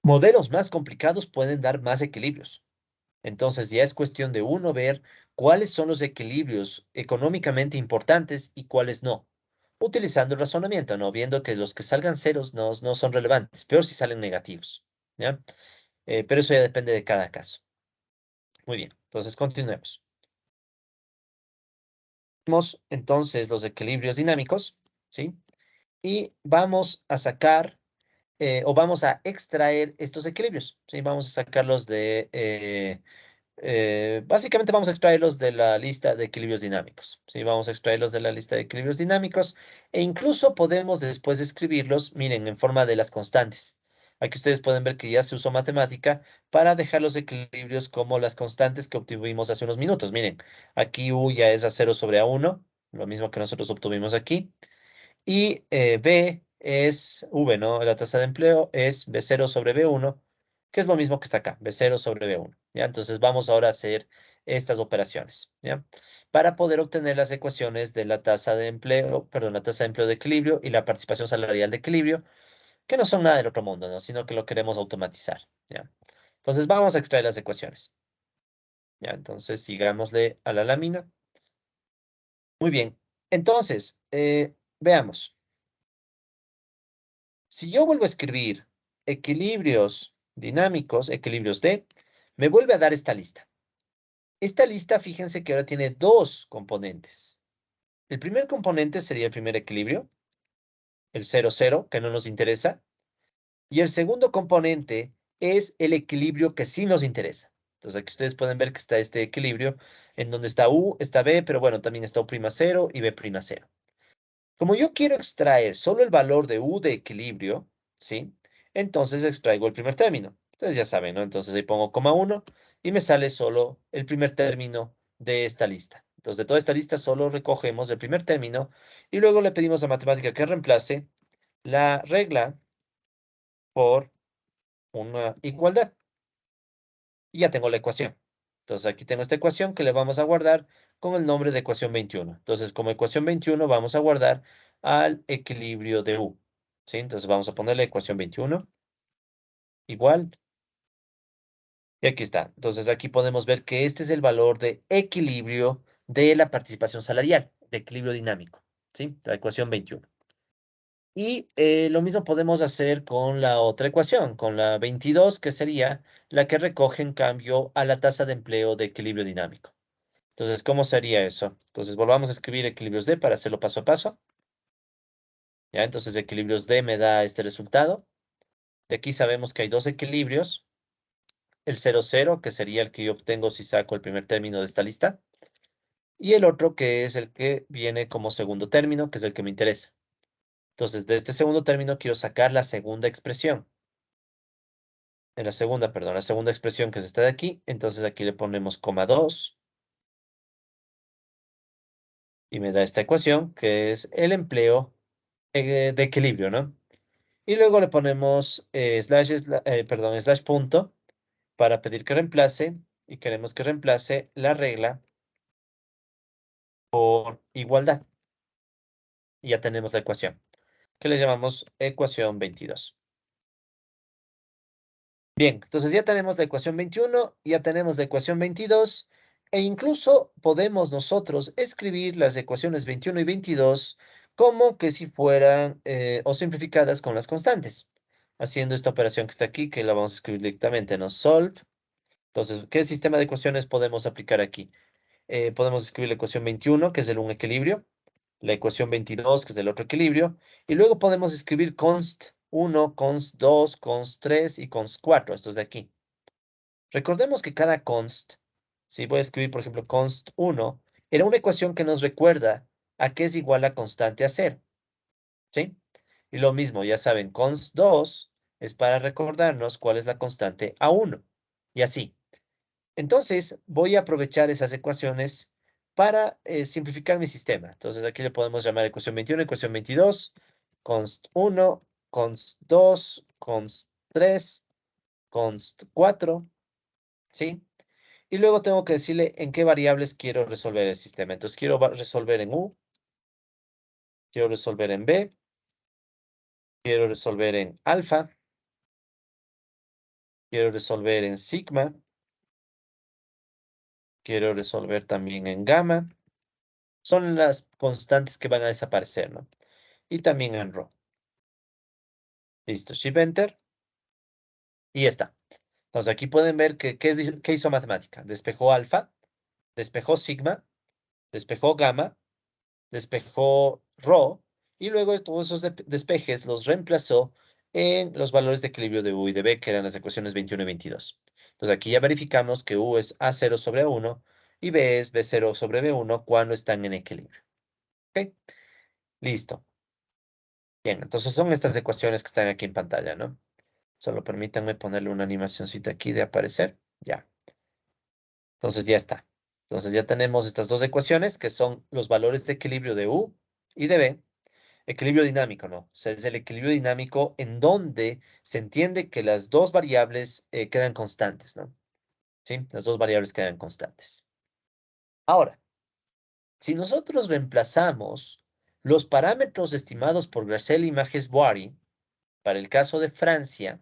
Speaker 1: Modelos más complicados pueden dar más equilibrios. Entonces ya es cuestión de uno ver cuáles son los equilibrios económicamente importantes y cuáles no. utilizando el razonamiento, ¿no? Viendo que los que salgan ceros no son relevantes, peor si salen negativos, ¿ya? Pero eso ya depende de cada caso. Muy bien, entonces continuemos. Vemos entonces los equilibrios dinámicos, ¿sí? Y vamos a sacar o vamos a extraer estos equilibrios, ¿sí? Vamos a sacarlos básicamente vamos a extraerlos de la lista de equilibrios dinámicos, ¿sí? Vamos a extraerlos de la lista de equilibrios dinámicos e incluso podemos después escribirlos, miren, en forma de las constantes. Aquí ustedes pueden ver que ya se usó matemática para dejar los equilibrios como las constantes que obtuvimos hace unos minutos. Miren, aquí U ya es A0 sobre A1, lo mismo que nosotros obtuvimos aquí. Y B es V, ¿no? La tasa de empleo es B0 sobre B1, que es lo mismo que está acá, B0 sobre B1, ¿ya? Entonces vamos ahora a hacer estas operaciones, ¿ya? Para poder obtener las ecuaciones de la tasa de empleo, perdón, la tasa de empleo de equilibrio y la participación salarial de equilibrio, que no son nada del otro mundo, ¿no? Sino que lo queremos automatizar, ¿ya? Entonces vamos a extraer las ecuaciones, ¿ya? Entonces sigámosle a la lámina. Muy bien. Entonces, veamos. Si yo vuelvo a escribir equilibrios dinámicos, equilibrios D, me vuelve a dar esta lista. Esta lista, fíjense que ahora tiene dos componentes. El primer componente sería el primer equilibrio, el 0, 0, que no nos interesa. Y el segundo componente es el equilibrio que sí nos interesa. Entonces aquí ustedes pueden ver que está este equilibrio en donde está U, está B, pero bueno, también está U'0 y B'0. Como yo quiero extraer solo el valor de U de equilibrio, ¿sí? Entonces extraigo el primer término. Ustedes ya saben, ¿no? Entonces ahí pongo coma 1 y me sale solo el primer término de esta lista. Entonces de toda esta lista solo recogemos el primer término y luego le pedimos a matemática que reemplace la regla por una igualdad. Y ya tengo la ecuación. Entonces aquí tengo esta ecuación que le vamos a guardar con el nombre de ecuación 21. Entonces como ecuación 21 vamos a guardar al equilibrio de U. ¿Sí? Entonces vamos a ponerle ecuación 21 igual. Y aquí está. Entonces aquí podemos ver que este es el valor de equilibrio de la participación salarial, de equilibrio dinámico. ¿Sí? La ecuación 21. Y lo mismo podemos hacer con la otra ecuación, con la 22, que sería la que recoge en cambio a la tasa de empleo de equilibrio dinámico. Entonces, ¿cómo sería eso? Entonces, volvamos a escribir equilibrios D para hacerlo paso a paso. ¿Ya? Entonces, equilibrios D me da este resultado. De aquí sabemos que hay dos equilibrios. El 0, 0, que sería el que yo obtengo si saco el primer término de esta lista. Y el otro que es el que viene como segundo término, que es el que me interesa. Entonces, de este segundo término quiero sacar la segunda expresión. En la segunda, perdón, la segunda expresión que es esta de aquí. Entonces, aquí le ponemos coma 2 y me da esta ecuación, que es el empleo de equilibrio, ¿no? Y luego le ponemos perdón, slash punto para pedir que reemplace y queremos que reemplace la regla por igualdad. Y ya tenemos la ecuación, que le llamamos ecuación 22. Bien, entonces ya tenemos la ecuación 21, ya tenemos la ecuación 22 e incluso podemos nosotros escribir las ecuaciones 21 y 22 como que si fueran o simplificadas con las constantes, haciendo esta operación que está aquí, que la vamos a escribir directamente, ¿no? Solve. Entonces, ¿qué sistema de ecuaciones podemos aplicar aquí? Podemos escribir la ecuación 21, que es el un equilibrio, la ecuación 22, que es el otro equilibrio, y luego podemos escribir const 1, const 2, const 3 y const 4, estos de aquí. Recordemos que cada const, si voy a escribir, por ejemplo, const 1, era una ecuación que nos recuerda a qué es igual la constante a 0, ¿sí? Y lo mismo, ya saben, const 2 es para recordarnos cuál es la constante a 1, y así. Entonces, voy a aprovechar esas ecuaciones para simplificar mi sistema. Entonces, aquí le podemos llamar ecuación 21, ecuación 22, const 1, const 2, const 3, const 4, ¿sí? Y luego tengo que decirle en qué variables quiero resolver el sistema. Entonces, quiero resolver en U, quiero resolver en B, quiero resolver en alfa, quiero resolver en sigma, quiero resolver también en gamma. Son las constantes que van a desaparecer, ¿no? y también en row. Listo, Shift Enter y ya está. Entonces aquí pueden ver qué hizo matemática. Despejó alfa, despejó sigma, despejó gamma, despejó rho y luego todos esos despejes los reemplazó en los valores de equilibrio de U y de B, que eran las ecuaciones 21 y 22. Entonces aquí ya verificamos que U es A0 sobre A1 y B es B0 sobre B1 cuando están en equilibrio. ¿Ok? Listo. Bien, entonces son estas ecuaciones que están aquí en pantalla, ¿no? Solo permítanme ponerle una animacióncita aquí de aparecer. Ya. Entonces ya está. Entonces ya tenemos estas dos ecuaciones que son los valores de equilibrio de U y de B. Equilibrio dinámico, ¿no? O sea, es el equilibrio dinámico en donde se entiende que las dos variables quedan constantes, ¿no? ¿Sí? Las dos variables quedan constantes. Ahora, si nosotros reemplazamos los parámetros estimados por Gracel y Majes-Boary para el caso de Francia,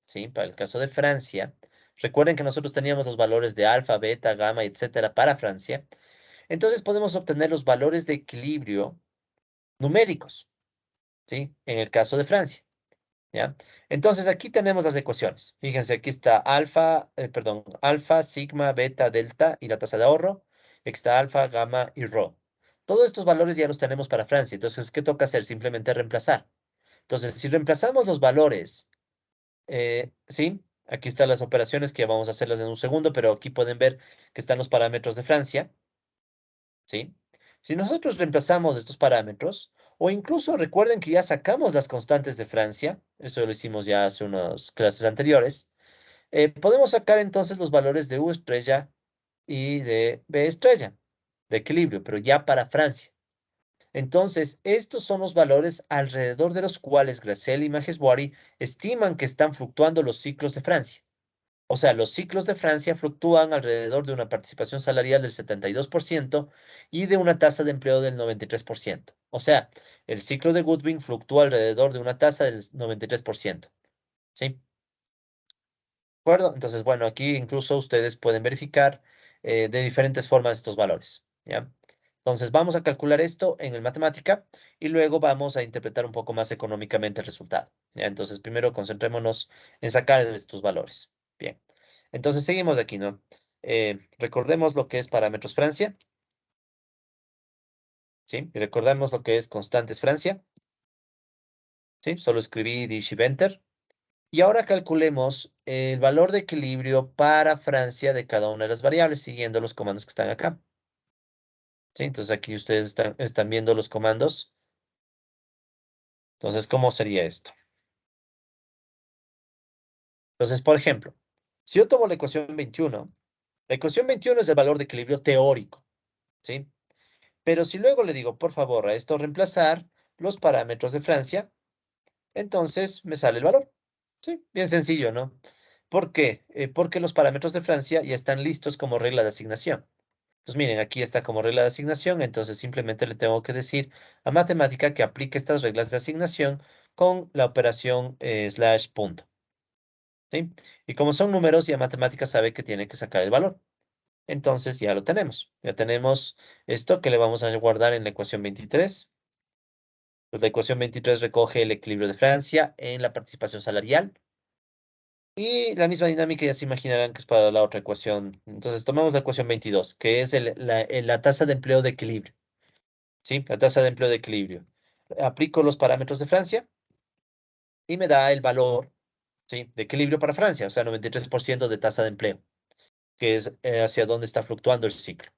Speaker 1: ¿sí? Para el caso de Francia, recuerden que nosotros teníamos los valores de alfa, beta, gamma, etcétera, para Francia. Entonces podemos obtener los valores de equilibrio numéricos, ¿sí? En el caso de Francia, ¿ya? Entonces aquí tenemos las ecuaciones. Fíjense, aquí está alfa, sigma, beta, delta y la tasa de ahorro. Aquí está alfa, gamma y rho. Todos estos valores ya los tenemos para Francia. Entonces, ¿qué toca hacer? Simplemente reemplazar. Entonces, si reemplazamos los valores, ¿sí? Aquí están las operaciones que vamos a hacerlas en un segundo, pero aquí pueden ver que están los parámetros de Francia. ¿Sí? Si nosotros reemplazamos estos parámetros, o incluso recuerden que ya sacamos las constantes de Francia, eso lo hicimos ya hace unas clases anteriores, podemos sacar entonces los valores de U estrella y de B estrella, de equilibrio, pero ya para Francia. Entonces, estos son los valores alrededor de los cuales Gracel y Majes-Boary estiman que están fluctuando los ciclos de Francia. O sea, los ciclos de Francia fluctúan alrededor de una participación salarial del 72% y de una tasa de empleo del 93%. O sea, el ciclo de Goodwin fluctúa alrededor de una tasa del 93%. ¿Sí? ¿De acuerdo? Entonces, bueno, aquí incluso ustedes pueden verificar de diferentes formas estos valores. ¿Ya? Entonces, vamos a calcular esto en el matemática y luego vamos a interpretar un poco más económicamente el resultado. ¿Ya? Entonces, primero concentrémonos en sacar estos valores. Bien. Entonces, seguimos aquí, ¿no? Recordemos lo que es parámetros Francia. ¿Sí? Y recordemos lo que es constantes Francia. ¿Sí? Solo escribí Enter. Y ahora calculemos el valor de equilibrio para Francia de cada una de las variables, siguiendo los comandos que están acá. ¿Sí? Entonces aquí ustedes están viendo los comandos. Entonces, ¿cómo sería esto? Entonces, por ejemplo, si yo tomo la ecuación 21 es el valor de equilibrio teórico, ¿sí? Pero si luego le digo, por favor, a esto reemplazar los parámetros de Francia, entonces me sale el valor. Sí, bien sencillo, ¿no? ¿Por qué? Porque los parámetros de Francia ya están listos como regla de asignación. Pues miren, aquí está como regla de asignación, entonces simplemente le tengo que decir a matemática que aplique estas reglas de asignación con la operación slash punto. ¿Sí? Y como son números, ya matemática sabe que tiene que sacar el valor. Entonces ya lo tenemos. Ya tenemos esto que le vamos a guardar en la ecuación 23. Pues la ecuación 23 recoge el equilibrio de Francia en la participación salarial. Y la misma dinámica ya se imaginarán que es para la otra ecuación. Entonces tomamos la ecuación 22, que es la tasa de empleo de equilibrio. ¿Sí? La tasa de empleo de equilibrio. Aplico los parámetros de Francia y me da el valor, ¿sí? De equilibrio para Francia, o sea, 93% de tasa de empleo, que es hacia dónde está fluctuando el ciclo.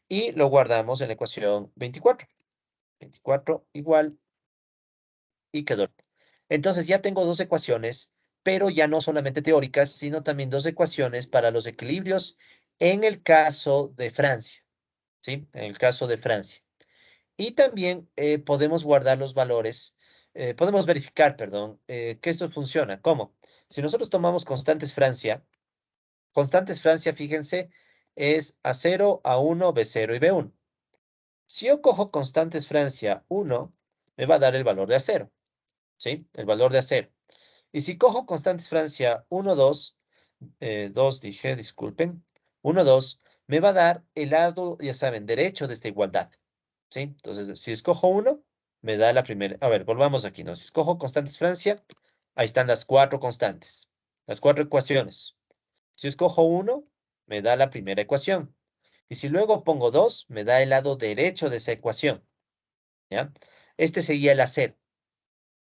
Speaker 1: Y lo guardamos en la ecuación 24. 24 igual y quedó. Entonces ya tengo dos ecuaciones, pero ya no solamente teóricas, sino también dos ecuaciones para los equilibrios en el caso de Francia, ¿sí? En el caso de Francia. Y también podemos guardar los valores, podemos verificar, perdón, que esto funciona. ¿Cómo? Si nosotros tomamos constantes Francia, fíjense, es A0, A1, B0 y B1. Si yo cojo constantes Francia 1, me va a dar el valor de A0, ¿sí? El valor de A0. Y si cojo constantes Francia 1, 2, 2 dije, disculpen, 1, 2, me va a dar el lado, ya saben, derecho de esta igualdad, ¿sí? Entonces, si escojo 1, me da la primera. A ver, volvamos aquí, ¿no? Si escojo constantes Francia, ahí están las cuatro constantes, las cuatro ecuaciones. Si escojo 1, me da la primera ecuación. Y si luego pongo 2, me da el lado derecho de esa ecuación, ¿ya? Este sería el A0.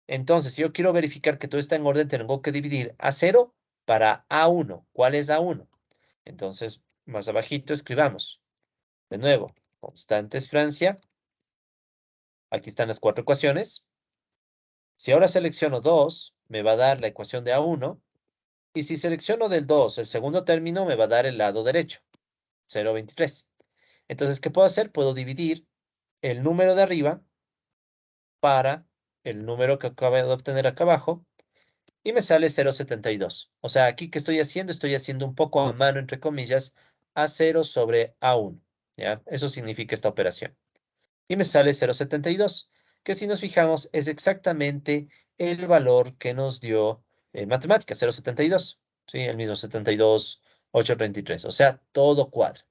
Speaker 1: Entonces, si yo quiero verificar que todo está en orden, tengo que dividir A0 para A1. ¿Cuál es A1? Entonces, más abajito escribamos. De nuevo, constantes Francia. Aquí están las cuatro ecuaciones. Si ahora selecciono 2, me va a dar la ecuación de A1. Y si selecciono del 2, el segundo término, me va a dar el lado derecho, 0,23. Entonces, ¿qué puedo hacer? Puedo dividir el número de arriba para el número que acabo de obtener acá abajo y me sale 0,72. O sea, aquí, ¿qué estoy haciendo? Estoy haciendo un poco a mano, entre comillas, A0 sobre A1. ¿Ya? Eso significa esta operación. Y me sale 0,72, que si nos fijamos es exactamente el valor que nos dio matemática, 0,72. ¿Sí? El mismo 72,833. O sea, todo cuadra.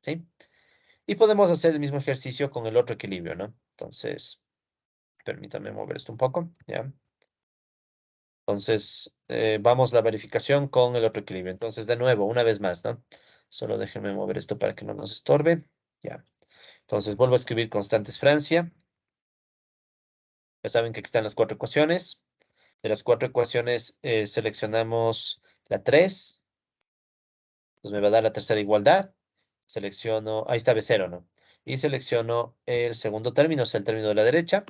Speaker 1: ¿Sí? Y podemos hacer el mismo ejercicio con el otro equilibrio, ¿no? Entonces, permítame mover esto un poco, ¿ya? Entonces, vamos la verificación con el otro equilibrio. Entonces, de nuevo, una vez más, ¿no? Solo déjenme mover esto para que no nos estorbe. Ya. Entonces, vuelvo a escribir constantes Francia. Ya saben que aquí están las cuatro ecuaciones. De las cuatro ecuaciones, seleccionamos la 3. Entonces, me va a dar la tercera igualdad. Selecciono, ahí está B0, ¿no? Y selecciono el segundo término, o sea, el término de la derecha.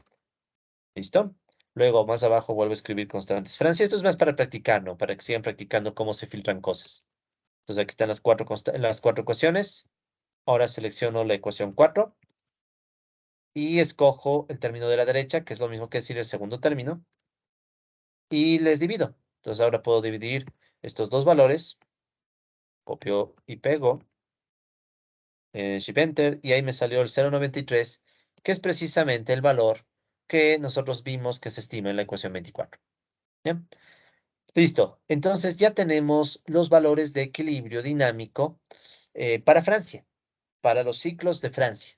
Speaker 1: ¿Listo? Luego, más abajo, vuelvo a escribir constantes Francia. Esto es más para practicar, ¿no? Para que sigan practicando cómo se filtran cosas. Entonces, aquí están las cuatro ecuaciones. Ahora selecciono la ecuación 4 y escojo el término de la derecha, que es lo mismo que decir el segundo término, y les divido. Entonces, ahora puedo dividir estos dos valores. Copio y pego. Shift Enter, y ahí me salió el 0,93, que es precisamente el valor que nosotros vimos que se estima en la ecuación 24. ¿Ya? Listo. Entonces ya tenemos los valores de equilibrio dinámico para Francia, para los ciclos de Francia.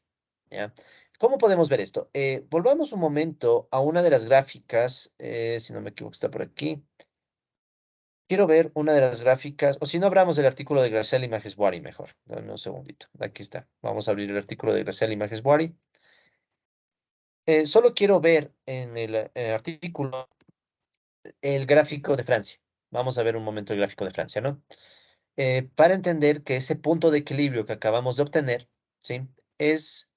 Speaker 1: ¿Ya? ¿Cómo podemos ver esto? Volvamos un momento a una de las gráficas, si no me equivoco, está por aquí. Quiero ver una de las gráficas, o si no, abramos el artículo de Graciela Majesbuari mejor. Dame un segundito. Aquí está. Vamos a abrir el artículo de Graciela Majesbuari. Solo quiero ver en el artículo el gráfico de Francia. Vamos a ver un momento el gráfico de Francia, ¿no? Para entender que ese punto de equilibrio que acabamos de obtener, ¿sí? Es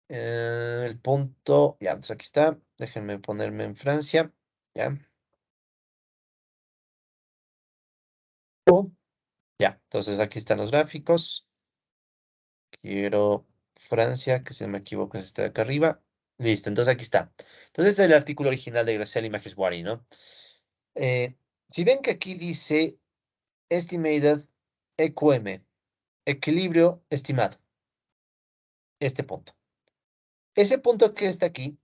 Speaker 1: el punto, ya, entonces aquí está, déjenme ponerme en Francia, ya, ya, entonces aquí están los gráficos, quiero Francia, que si no me equivoco es este de acá arriba, listo, entonces aquí está. Entonces este es el artículo original de Graciela Majesbuari, ¿no? Eh, si ven que aquí dice Estimated EQM, equilibrio estimado, este punto. Ese punto que está aquí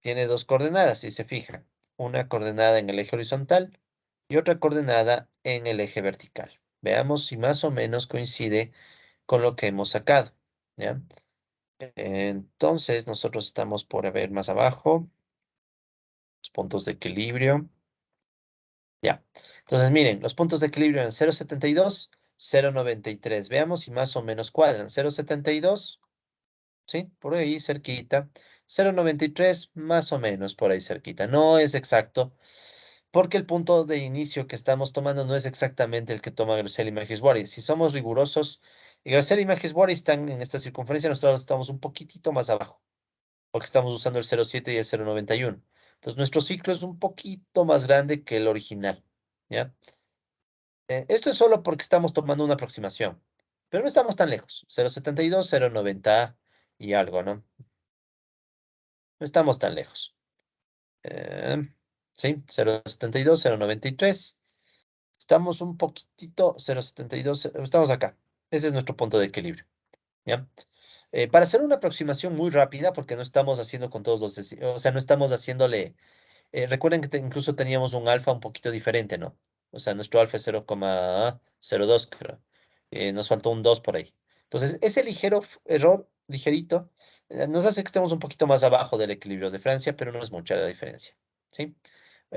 Speaker 1: tiene dos coordenadas, si se fijan. Una coordenada en el eje horizontal y otra coordenada en el eje vertical. Veamos si más o menos coincide con lo que hemos sacado, ¿ya? Entonces, nosotros estamos por ver más abajo, los puntos de equilibrio. Ya. Entonces, miren, los puntos de equilibrio eran 0,72, 0,93. Veamos si más o menos cuadran. 0,72. ¿Sí? Por ahí cerquita. 0,93 más o menos por ahí cerquita. No es exacto, porque el punto de inicio que estamos tomando no es exactamente el que toma Gracel y Majesbury. Si somos rigurosos, Gracel y Majesbury están en esta circunferencia, nosotros estamos un poquitito más abajo, porque estamos usando el 0,7 y el 0,91. Entonces, nuestro ciclo es un poquito más grande que el original, ¿ya? Esto es solo porque estamos tomando una aproximación, pero no estamos tan lejos. 0,72, 0,90 y algo, ¿no? No estamos tan lejos. Eh, sí, 0,72, 0,93. Estamos un poquitito, 0,72, estamos acá. Ese es nuestro punto de equilibrio, ¿ya? Para hacer una aproximación muy rápida, porque no estamos haciendo con todos los, o sea, no estamos haciéndole, recuerden que incluso teníamos un alfa un poquito diferente, ¿no? O sea, nuestro alfa es 0,02, creo. Nos faltó un 2 por ahí. Entonces, ese ligero error ligerito, nos hace que estemos un poquito más abajo del equilibrio de Francia, pero no es mucha la diferencia, ¿sí?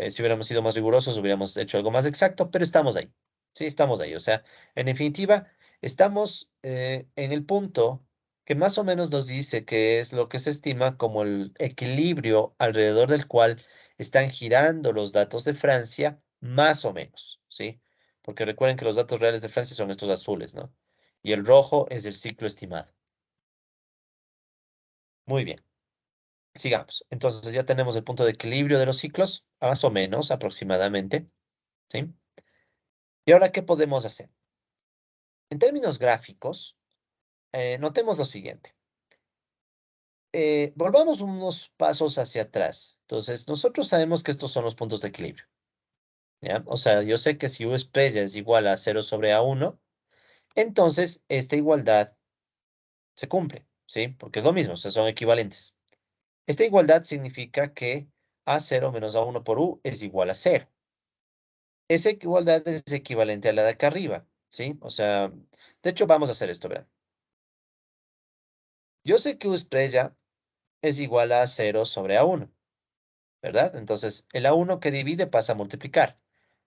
Speaker 1: Si hubiéramos sido más rigurosos, hubiéramos hecho algo más exacto, pero estamos ahí, ¿sí? Estamos ahí, o sea, en definitiva, estamos en el punto que más o menos nos dice que es lo que se estima como el equilibrio alrededor del cual están girando los datos de Francia, más o menos, ¿sí? Porque recuerden que los datos reales de Francia son estos azules, ¿no? Y el rojo es el ciclo estimado. Muy bien, sigamos. Entonces ya tenemos el punto de equilibrio de los ciclos, más o menos aproximadamente, ¿sí? ¿Y ahora qué podemos hacer? En términos gráficos, notemos lo siguiente. Volvamos unos pasos hacia atrás. Entonces, nosotros sabemos que estos son los puntos de equilibrio, ¿ya? O sea, yo sé que si U estrella es igual a 0/A1, entonces esta igualdad se cumple, ¿sí? Porque es lo mismo, o sea, son equivalentes. Esta igualdad significa que A0 menos A1 por U es igual a 0. Esa igualdad es equivalente a la de acá arriba, ¿sí? O sea, de hecho, vamos a hacer esto, verán. Yo sé que U estrella es igual a 0/A1, ¿verdad? Entonces, el A1 que divide pasa a multiplicar.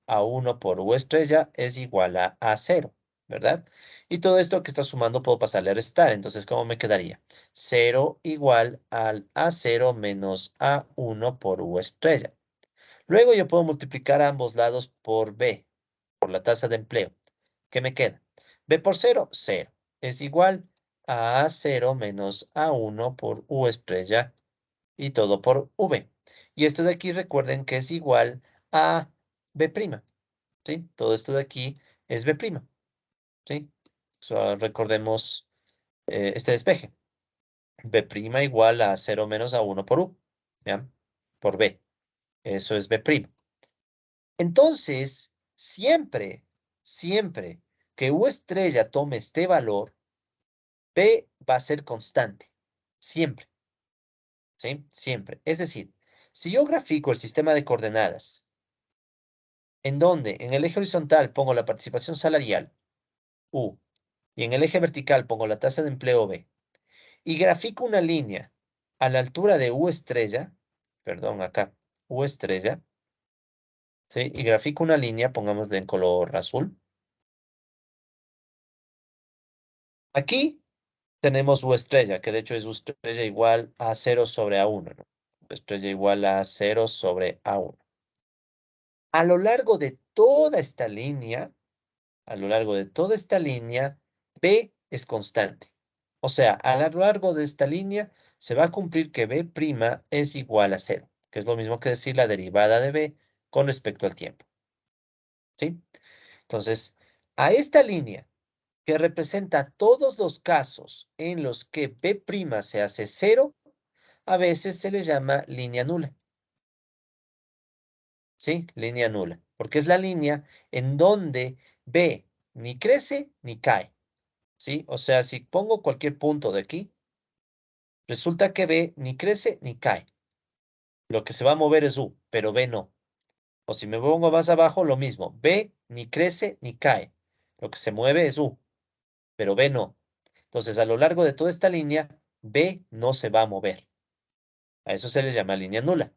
Speaker 1: A1 por U estrella es igual a A0, ¿verdad? Y todo esto que está sumando puedo pasarle a restar. Entonces, ¿cómo me quedaría? 0 igual al A0 menos A1 por U estrella. Luego yo puedo multiplicar a ambos lados por B, por la tasa de empleo. ¿Qué me queda? B por 0, 0. Es igual a A0 menos A1 por U estrella y todo por V. Y esto de aquí recuerden que es igual a B', ¿sí? Todo esto de aquí es B', ¿sí? Recordemos este despeje. B' igual a 0 menos A1 por U, ¿ya? Por B. Eso es B'. Entonces, siempre que U estrella tome este valor, B va a ser constante. Siempre, ¿sí? Siempre. Es decir, si yo grafico el sistema de coordenadas, en donde en el eje horizontal pongo la participación salarial, U, y en el eje vertical pongo la tasa de empleo, B, y grafico una línea a la altura de U estrella, perdón, acá, U estrella, ¿sí? Y grafico una línea, pongámosle en color azul. Aquí tenemos U estrella, que de hecho es U estrella igual a 0/A1, ¿no? U estrella igual a 0/A1. A lo largo de toda esta línea, a lo largo de toda esta línea, B es constante. O sea, a lo largo de esta línea se va a cumplir que B' es igual a 0, que es lo mismo que decir la derivada de B con respecto al tiempo, ¿sí? Entonces, a esta línea que representa todos los casos en los que B' se hace 0, a veces se le llama línea nula, ¿sí? Línea nula, porque es la línea en donde B ni crece ni cae, ¿sí? O sea, si pongo cualquier punto de aquí, resulta que B ni crece ni cae. Lo que se va a mover es U, pero B no. O si me pongo más abajo, lo mismo. B ni crece ni cae. Lo que se mueve es U, pero B no. Entonces, a lo largo de toda esta línea, B no se va a mover. A eso se le llama línea nula.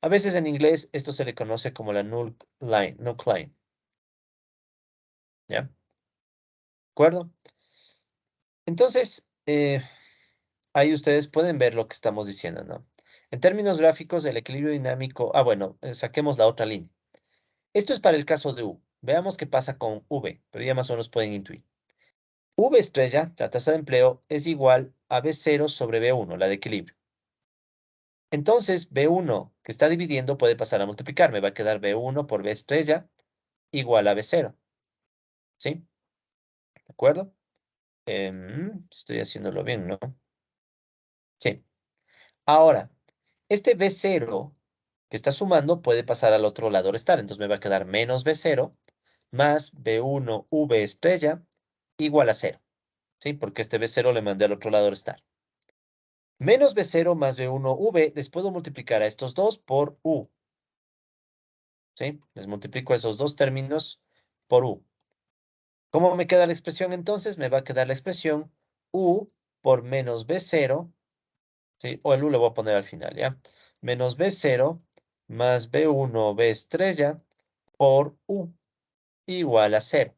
Speaker 1: A veces en inglés esto se le conoce como la null line, ¿ya? ¿De acuerdo? Entonces, ahí ustedes pueden ver lo que estamos diciendo, ¿no? En términos gráficos, el equilibrio dinámico... bueno, saquemos la otra línea. Esto es para el caso de U. Veamos qué pasa con V, pero ya más o menos pueden intuir. V estrella, la tasa de empleo, es igual a B0 sobre B1, la de equilibrio. Entonces, B1 que está dividiendo puede pasar a multiplicar. Me va a quedar B1 por B estrella igual a B0. ¿Sí? ¿De acuerdo? Estoy haciéndolo bien, ¿no? Sí. Ahora, este B0 que está sumando puede pasar al otro lado restar. Entonces me va a quedar menos B0 más B1 V estrella igual a 0. ¿Sí? Porque este B0 le mandé al otro lado restar. Menos B0 más B1 V les puedo multiplicar a estos dos por U. ¿Sí? Les multiplico esos dos términos por U. ¿Cómo me queda la expresión entonces? Me va a quedar la expresión U por menos B0, ¿sí? O el U lo voy a poner al final, ¿ya? Menos B0 más B1 B estrella por U igual a cero.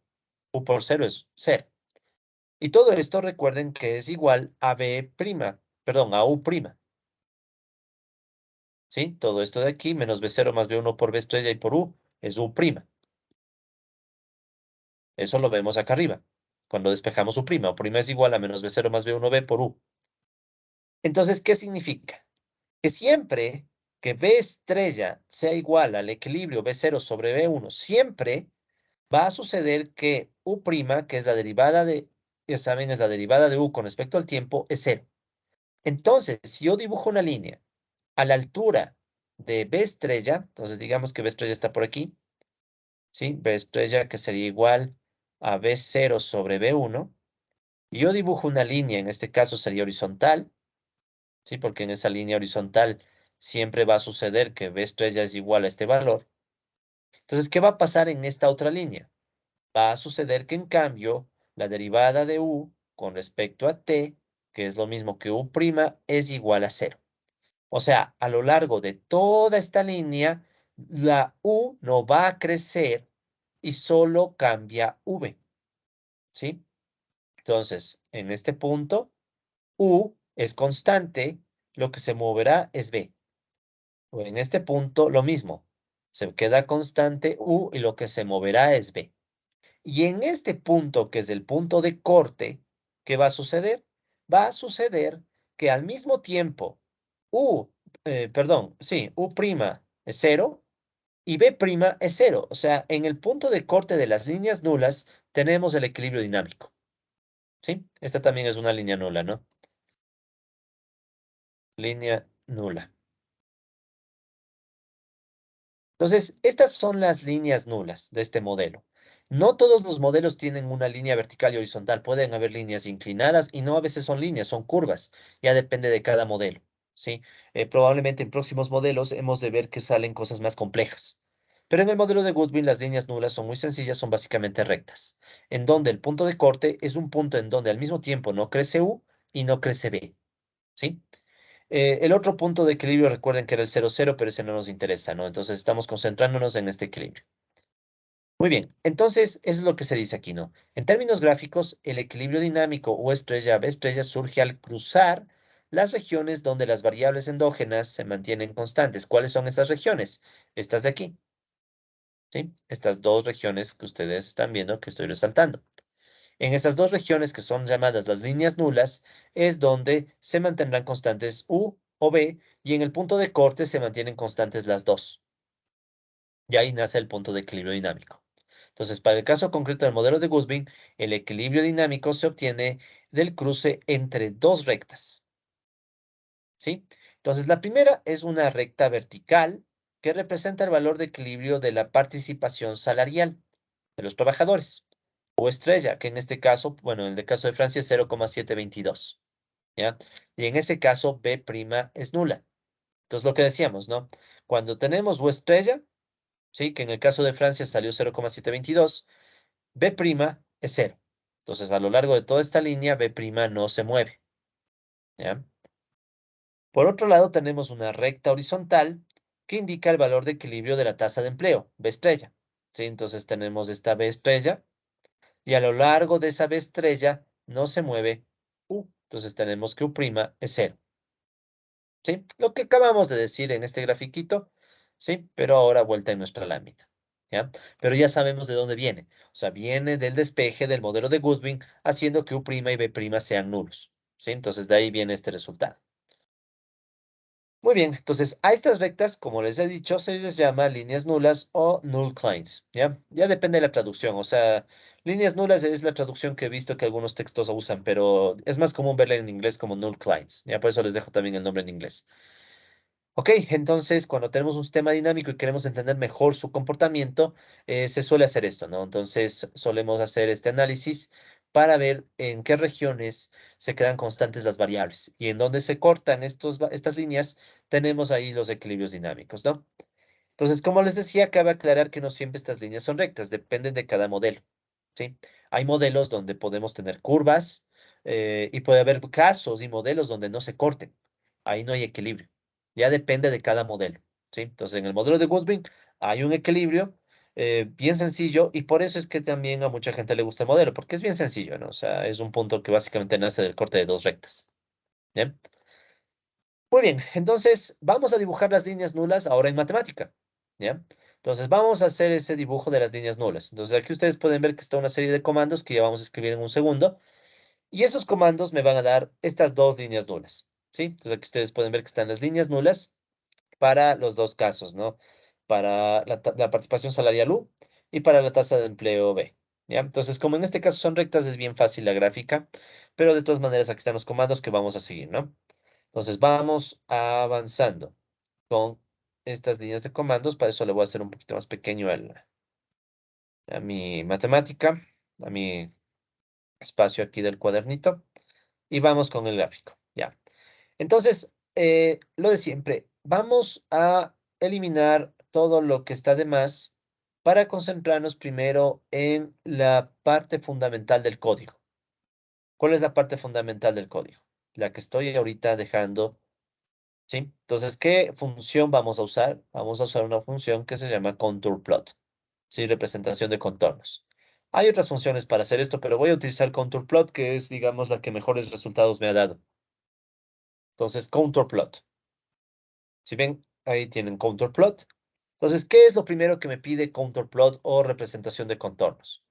Speaker 1: U por cero es cero. Y todo esto recuerden que es igual a B prima, perdón, a U prima, ¿sí? Todo esto de aquí, menos B0 más B1 por B estrella y por U, es U prima. Eso lo vemos acá arriba, cuando despejamos U prima. U prima es igual a menos B0 más B1B por U. Entonces, ¿qué significa? Que siempre que B estrella sea igual al equilibrio B0 sobre B1, siempre va a suceder que U prima, que es la derivada de, ya saben, es la derivada de U con respecto al tiempo, es cero. Entonces, si yo dibujo una línea a la altura de B estrella, entonces digamos que B estrella está por aquí, ¿sí? B estrella que sería igual a B0 sobre B1, y yo dibujo una línea, en este caso sería horizontal, ¿sí? Porque en esa línea horizontal siempre va a suceder que B estrella es igual a este valor. Entonces, ¿qué va a pasar en esta otra línea? Va a suceder que en cambio, la derivada de U con respecto a T, que es lo mismo que U', es igual a cero. O sea, a lo largo de toda esta línea, la U no va a crecer y solo cambia V, ¿sí? Entonces, en este punto, U es constante, lo que se moverá es B. O en este punto, lo mismo. Se queda constante U y lo que se moverá es B. Y en este punto, que es el punto de corte, ¿qué va a suceder? Va a suceder que al mismo tiempo U, perdón, sí, U' es cero y B' es cero. O sea, en el punto de corte de las líneas nulas tenemos el equilibrio dinámico. ¿Sí? Esta también es una línea nula, ¿no? Línea nula. Entonces, estas son las líneas nulas de este modelo. No todos los modelos tienen una línea vertical y horizontal. Pueden haber líneas inclinadas y no a veces son líneas, son curvas. Ya depende de cada modelo, ¿sí? Probablemente en próximos modelos hemos de ver que salen cosas más complejas. Pero en el modelo de Goodwin las líneas nulas son muy sencillas, son básicamente rectas, en donde el punto de corte es un punto en donde al mismo tiempo no crece U y no crece B, ¿sí? El otro punto de equilibrio, recuerden que era el 0, 0, pero ese no nos interesa, ¿no? Entonces estamos concentrándonos en este equilibrio. Muy bien, entonces eso es lo que se dice aquí, ¿no? En términos gráficos, el equilibrio dinámico O estrella B estrella surge al cruzar las regiones donde las variables endógenas se mantienen constantes. ¿Cuáles son estas regiones? Estas de aquí, ¿sí? Estas dos regiones que ustedes están viendo que estoy resaltando. En esas dos regiones que son llamadas las líneas nulas es donde se mantendrán constantes U o B y en el punto de corte se mantienen constantes las dos. Y ahí nace el punto de equilibrio dinámico. Entonces, para el caso concreto del modelo de Goodwin, el equilibrio dinámico se obtiene del cruce entre dos rectas, ¿sí? Entonces, la primera es una recta vertical que representa el valor de equilibrio de la participación salarial de los trabajadores, o estrella, que en este caso, bueno, en el caso de Francia es 0,722, ¿ya? Y en ese caso, B' es nula. Entonces, lo que decíamos, ¿no? Cuando tenemos U estrella, ¿sí? Que en el caso de Francia salió 0,722, B' es cero. Entonces, a lo largo de toda esta línea, B' no se mueve, ¿ya? Por otro lado, tenemos una recta horizontal que indica el valor de equilibrio de la tasa de empleo, B estrella, ¿sí? Entonces, tenemos esta B estrella y a lo largo de esa B estrella no se mueve U. Entonces, tenemos que U' es cero, ¿sí? Lo que acabamos de decir en este grafiquito, ¿sí? Pero ahora vuelta en nuestra lámina, ¿ya? Pero ya sabemos de dónde viene. O sea, viene del despeje del modelo de Goodwin, haciendo que U' y B' sean nulos, ¿sí? Entonces, de ahí viene este resultado. Muy bien, entonces a estas rectas, como les he dicho, se les llama líneas nulas o null lines, ¿ya? Ya depende de la traducción, o sea, líneas nulas es la traducción que he visto que algunos textos usan, pero es más común verla en inglés como null lines, ya por eso les dejo también el nombre en inglés. Ok, entonces cuando tenemos un sistema dinámico y queremos entender mejor su comportamiento, se suele hacer esto, ¿no? Entonces solemos hacer este análisis para ver en qué regiones se quedan constantes las variables y en dónde se cortan estas líneas, tenemos ahí los equilibrios dinámicos, ¿no? Entonces, como les decía, cabe aclarar que no siempre estas líneas son rectas, dependen de cada modelo, ¿sí? Hay modelos donde podemos tener curvas, y puede haber casos y modelos donde no se corten. Ahí no hay equilibrio. Ya depende de cada modelo, ¿sí? Entonces, en el modelo de Goodwin hay un equilibrio bien sencillo y por eso es que también a mucha gente le gusta el modelo, porque es bien sencillo, ¿no? O sea, es un punto que básicamente nace del corte de dos rectas. ¿Bien? Muy bien, entonces vamos a dibujar las líneas nulas ahora en matemática, ¿ya? Entonces vamos a hacer ese dibujo de las líneas nulas. Entonces aquí ustedes pueden ver que está una serie de comandos que ya vamos a escribir en un segundo. Y esos comandos me van a dar estas dos líneas nulas, ¿sí? Entonces aquí ustedes pueden ver que están las líneas nulas para los dos casos, ¿no? Para la participación salarial U y para la tasa de empleo B, ¿ya? Entonces, como en este caso son rectas, es bien fácil la gráfica, pero de todas maneras aquí están los comandos que vamos a seguir, ¿no? Entonces vamos avanzando con estas líneas de comandos. Para eso le voy a hacer un poquito más pequeño a mi matemática, a mi espacio aquí del cuadernito. Y vamos con el gráfico, ya. Entonces, lo de siempre, vamos a eliminar todo lo que está de más para concentrarnos primero en la parte fundamental del código. ¿Cuál es la parte fundamental del código? La que estoy ahorita dejando. ¿Sí? Entonces, ¿qué función vamos a usar? Vamos a usar una función que se llama contour plot, ¿sí? Representación de contornos. Hay otras funciones para hacer esto, pero voy a utilizar contour plot, que es, digamos, la que mejores resultados me ha dado. Entonces, contour plot. Si ven, ahí tienen contour plot. Entonces, ¿qué es lo primero que me pide contour plot o representación de contornos?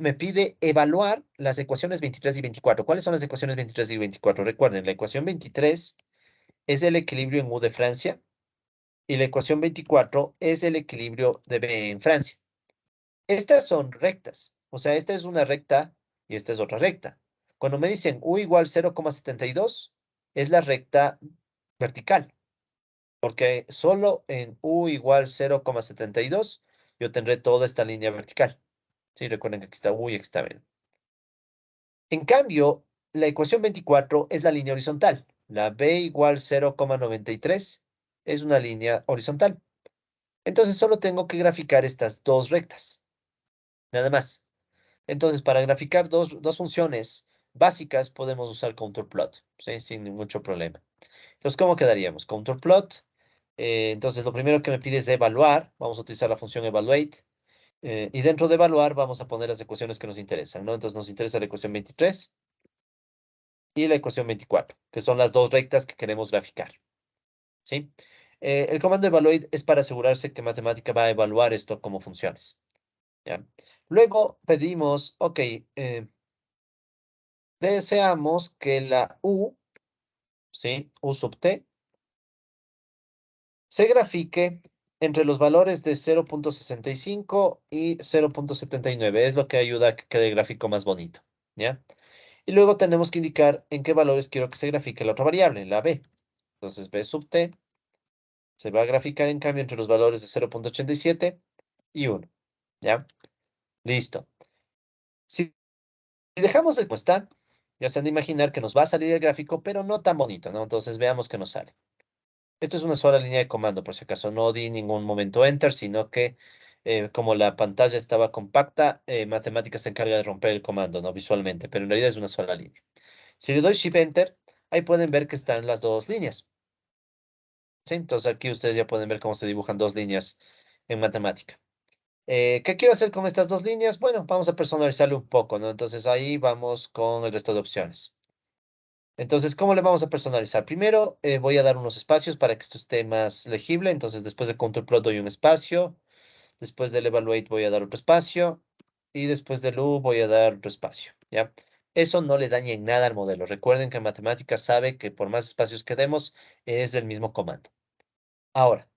Speaker 1: Me pide evaluar las ecuaciones 23 y 24. ¿Cuáles son las ecuaciones 23 y 24? Recuerden, la ecuación 23 es el equilibrio en U de Francia. Y la ecuación 24 es el equilibrio de B en Francia. Estas son rectas. O sea, esta es una recta y esta es otra recta. Cuando me dicen U igual 0,72, es la recta vertical. Porque solo en U igual 0,72 yo tendré toda esta línea vertical. Sí, recuerden que aquí está U y aquí está B. En cambio, la ecuación 24 es la línea horizontal. La B igual 0,93 es una línea horizontal. Entonces solo tengo que graficar estas dos rectas, nada más. Entonces para graficar dos funciones básicas podemos usar contourplot, ¿sí? Sin mucho problema. Entonces, ¿cómo quedaríamos? Contourplot. Entonces lo primero que me pide es evaluar. Vamos a utilizar la función evaluate. Y dentro de evaluar vamos a poner las ecuaciones que nos interesan, ¿no? Entonces nos interesa la ecuación 23 y la ecuación 24, que son las dos rectas que queremos graficar, ¿sí? El comando evaluate es para asegurarse que matemática va a evaluar esto como funciones. ¿Ya? Luego pedimos, ok, deseamos que la U, ¿sí? U sub t, se grafique entre los valores de 0,65 y 0,79. Es lo que ayuda a que quede el gráfico más bonito, ¿ya? Y luego tenemos que indicar en qué valores quiero que se grafique la otra variable, la B. Entonces, B sub t se va a graficar en cambio entre los valores de 0,87 y 1, ¿ya? Listo. Si dejamos el como está, ya se han de imaginar que nos va a salir el gráfico, pero no tan bonito, ¿no? Entonces veamos qué nos sale. Esto es una sola línea de comando, por si acaso no di ningún momento enter, sino que como la pantalla estaba compacta, Matemática se encarga de romper el comando, ¿no? Visualmente, pero en realidad es una sola línea. Si le doy Shift Enter, ahí pueden ver que están las dos líneas, ¿sí? Entonces aquí ustedes ya pueden ver cómo se dibujan dos líneas en matemática. ¿Qué quiero hacer con estas dos líneas? Bueno, vamos a personalizarlo un poco, ¿no? Entonces ahí vamos con el resto de opciones. Entonces, ¿cómo le vamos a personalizar? Primero, voy a dar unos espacios para que esto esté más legible. Entonces, después de control plot doy un espacio. Después del evaluate voy a dar otro espacio. Y después del u voy a dar otro espacio, ¿ya? Eso no le daña en nada al modelo. Recuerden que en matemáticas sabe que por más espacios que demos, es el mismo comando. Ahora,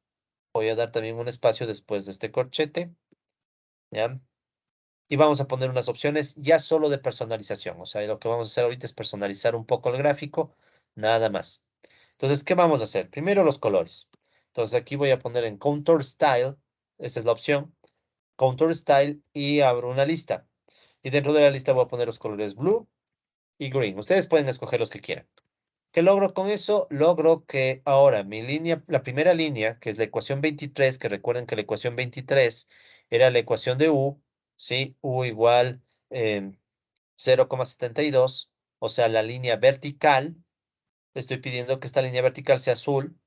Speaker 1: voy a dar también un espacio después de este corchete, ¿ya? Y vamos a poner unas opciones ya solo de personalización. O sea, lo que vamos a hacer ahorita es personalizar un poco el gráfico, nada más. Entonces, ¿qué vamos a hacer? Primero los colores. Entonces, aquí voy a poner en Contour Style, esta es la opción, Contour Style y abro una lista. Y dentro de la lista voy a poner los colores Blue y Green. Ustedes pueden escoger los que quieran. ¿Qué logro con eso? Logro que ahora mi línea, la primera línea, que es la ecuación 23, que recuerden que la ecuación 23 era la ecuación de U, ¿sí? U igual 0,72, o sea, la línea vertical. Le estoy pidiendo que esta línea vertical sea azul.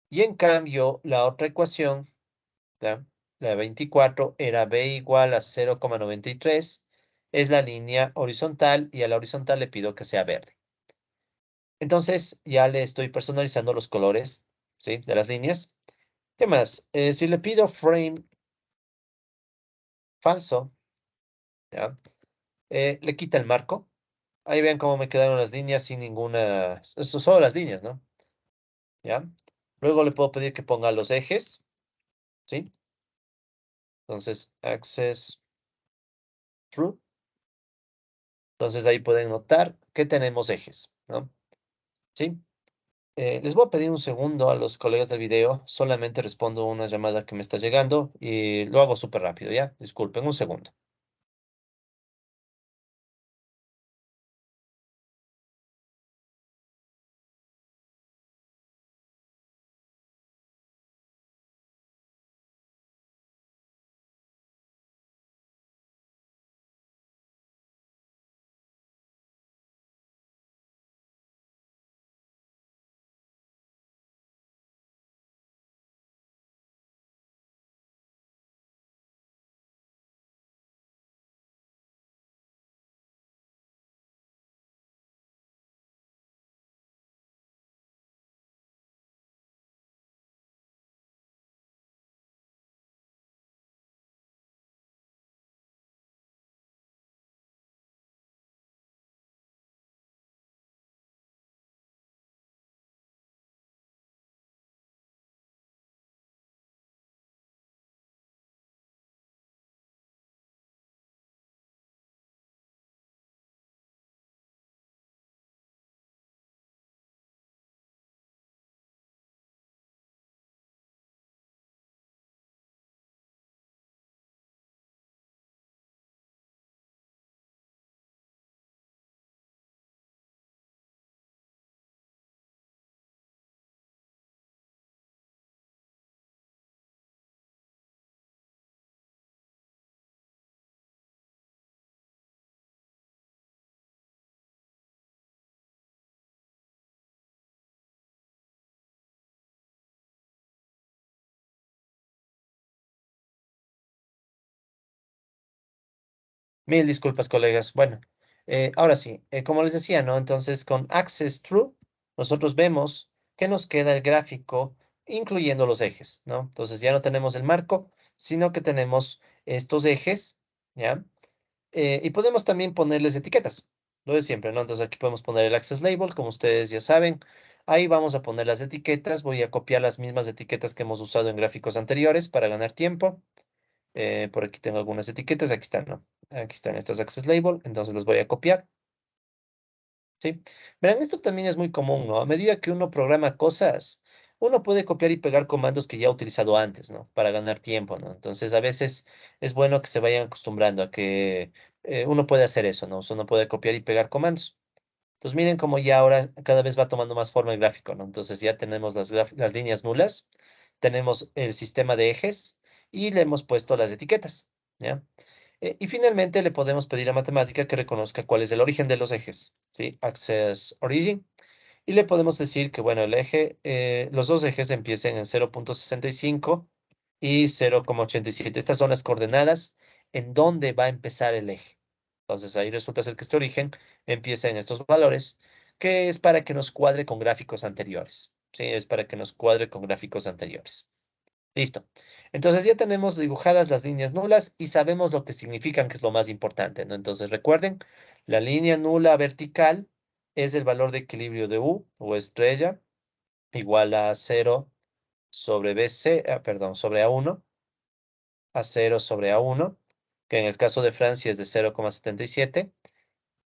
Speaker 1: Y en cambio, la otra ecuación, ¿ya? La 24, era b igual a 0,93. Es la línea horizontal y a la horizontal le pido que sea verde. Entonces ya le estoy personalizando los colores, ¿sí? De las líneas. ¿Qué más? Si le pido frame falso, ¿ya? Le quita el marco. Ahí vean cómo me quedaron las líneas sin ninguna... Solo las líneas, ¿no? ¿Ya? Luego le puedo pedir que ponga los ejes, ¿sí? Entonces, access true. Entonces ahí pueden notar que tenemos ejes, ¿no? ¿Sí? Les voy a pedir un segundo a los colegas del video. Solamente respondo una llamada que me está llegando y lo hago súper rápido, ¿ya? Disculpen, un segundo. Mil disculpas, colegas. Bueno, ahora sí, como les decía, ¿no? Entonces, con Access True, nosotros vemos que nos queda el gráfico, incluyendo los ejes, ¿no? Entonces, ya no tenemos el marco, sino que tenemos estos ejes, ¿ya? Y podemos también ponerles etiquetas, lo de siempre, ¿no? Entonces, aquí podemos poner el Access Label, como ustedes ya saben. Ahí vamos a poner las etiquetas. Voy a copiar las mismas etiquetas que hemos usado en gráficos anteriores para ganar tiempo. Por aquí tengo algunas etiquetas, aquí están, ¿no? Aquí están estas access label, entonces las voy a copiar, ¿sí? Verán, esto también es muy común, ¿no? A medida que uno programa cosas, uno puede copiar y pegar comandos que ya ha utilizado antes, ¿no? Para ganar tiempo, ¿no? Entonces, a veces es bueno que se vayan acostumbrando a que uno puede hacer eso, ¿no? Uno puede copiar y pegar comandos. Entonces, miren cómo ya ahora cada vez va tomando más forma el gráfico, ¿no? Entonces, ya tenemos las líneas nulas, tenemos el sistema de ejes y le hemos puesto las etiquetas, ¿ya? Y finalmente le podemos pedir a matemática que reconozca cuál es el origen de los ejes, ¿sí? Access origin. Y le podemos decir que, bueno, los dos ejes empiecen en 0,65 y 0,87. Estas son las coordenadas en donde va a empezar el eje. Entonces ahí resulta ser que este origen empieza en estos valores, que es para que nos cuadre con gráficos anteriores, ¿sí? Es para que nos cuadre con gráficos anteriores. Listo. Entonces ya tenemos dibujadas las líneas nulas y sabemos lo que significan, que es lo más importante, ¿no? Entonces recuerden, la línea nula vertical es el valor de equilibrio de U o estrella igual a 0 sobre BC, perdón, sobre A1, a 0 sobre A1, que en el caso de Francia es de 0,77.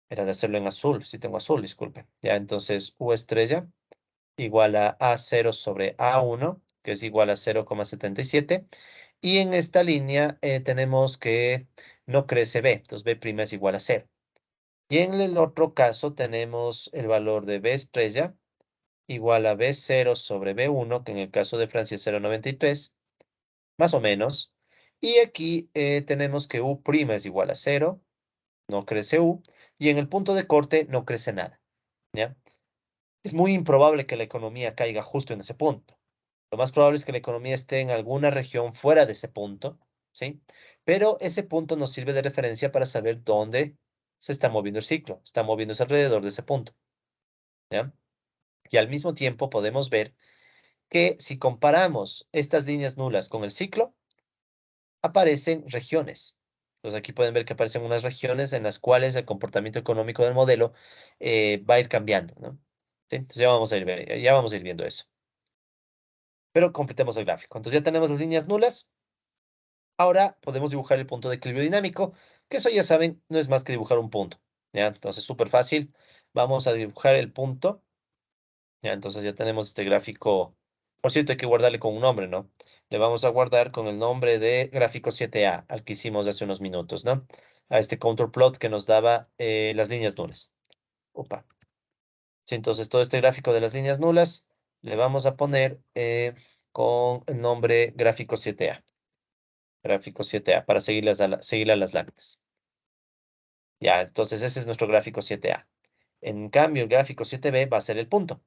Speaker 1: Era de hacerlo en azul, si tengo azul, disculpen. Ya, entonces U estrella igual a A0 sobre A1, que es igual a 0,77. Y en esta línea tenemos que no crece B, entonces B' es igual a 0. Y en el otro caso tenemos el valor de B estrella igual a B0 sobre B1, que en el caso de Francia es 0,93, más o menos. Y aquí tenemos que U' es igual a 0, no crece U. y en el punto de corte no crece nada, ¿ya? Es muy improbable que la economía caiga justo en ese punto. Lo más probable es que la economía esté en alguna región fuera de ese punto, ¿sí? Pero ese punto nos sirve de referencia para saber dónde se está moviendo el ciclo. Está moviéndose alrededor de ese punto, ¿ya? Y al mismo tiempo podemos ver que si comparamos estas líneas nulas con el ciclo, aparecen regiones. Entonces aquí pueden ver que aparecen unas regiones en las cuales el comportamiento económico del modelo va a ir cambiando, ¿no? ¿Sí? Entonces ya vamos a ir viendo eso. Pero completemos el gráfico. Entonces ya tenemos las líneas nulas. Ahora podemos dibujar el punto de equilibrio dinámico, que eso ya saben, no es más que dibujar un punto. ¿Ya? Entonces súper fácil. Vamos a dibujar el punto. Ya, entonces ya tenemos este gráfico. Por cierto, hay que guardarle con un nombre, ¿no? Le vamos a guardar con el nombre de gráfico 7A, al que hicimos hace unos minutos, ¿no? A este contour plot que nos daba las líneas nulas. Opa. Sí, entonces todo este gráfico de las líneas nulas le vamos a poner con el nombre gráfico 7A. Gráfico 7A para seguir a las láminas. Ya, entonces ese es nuestro gráfico 7A. En cambio, el gráfico 7B va a ser el punto,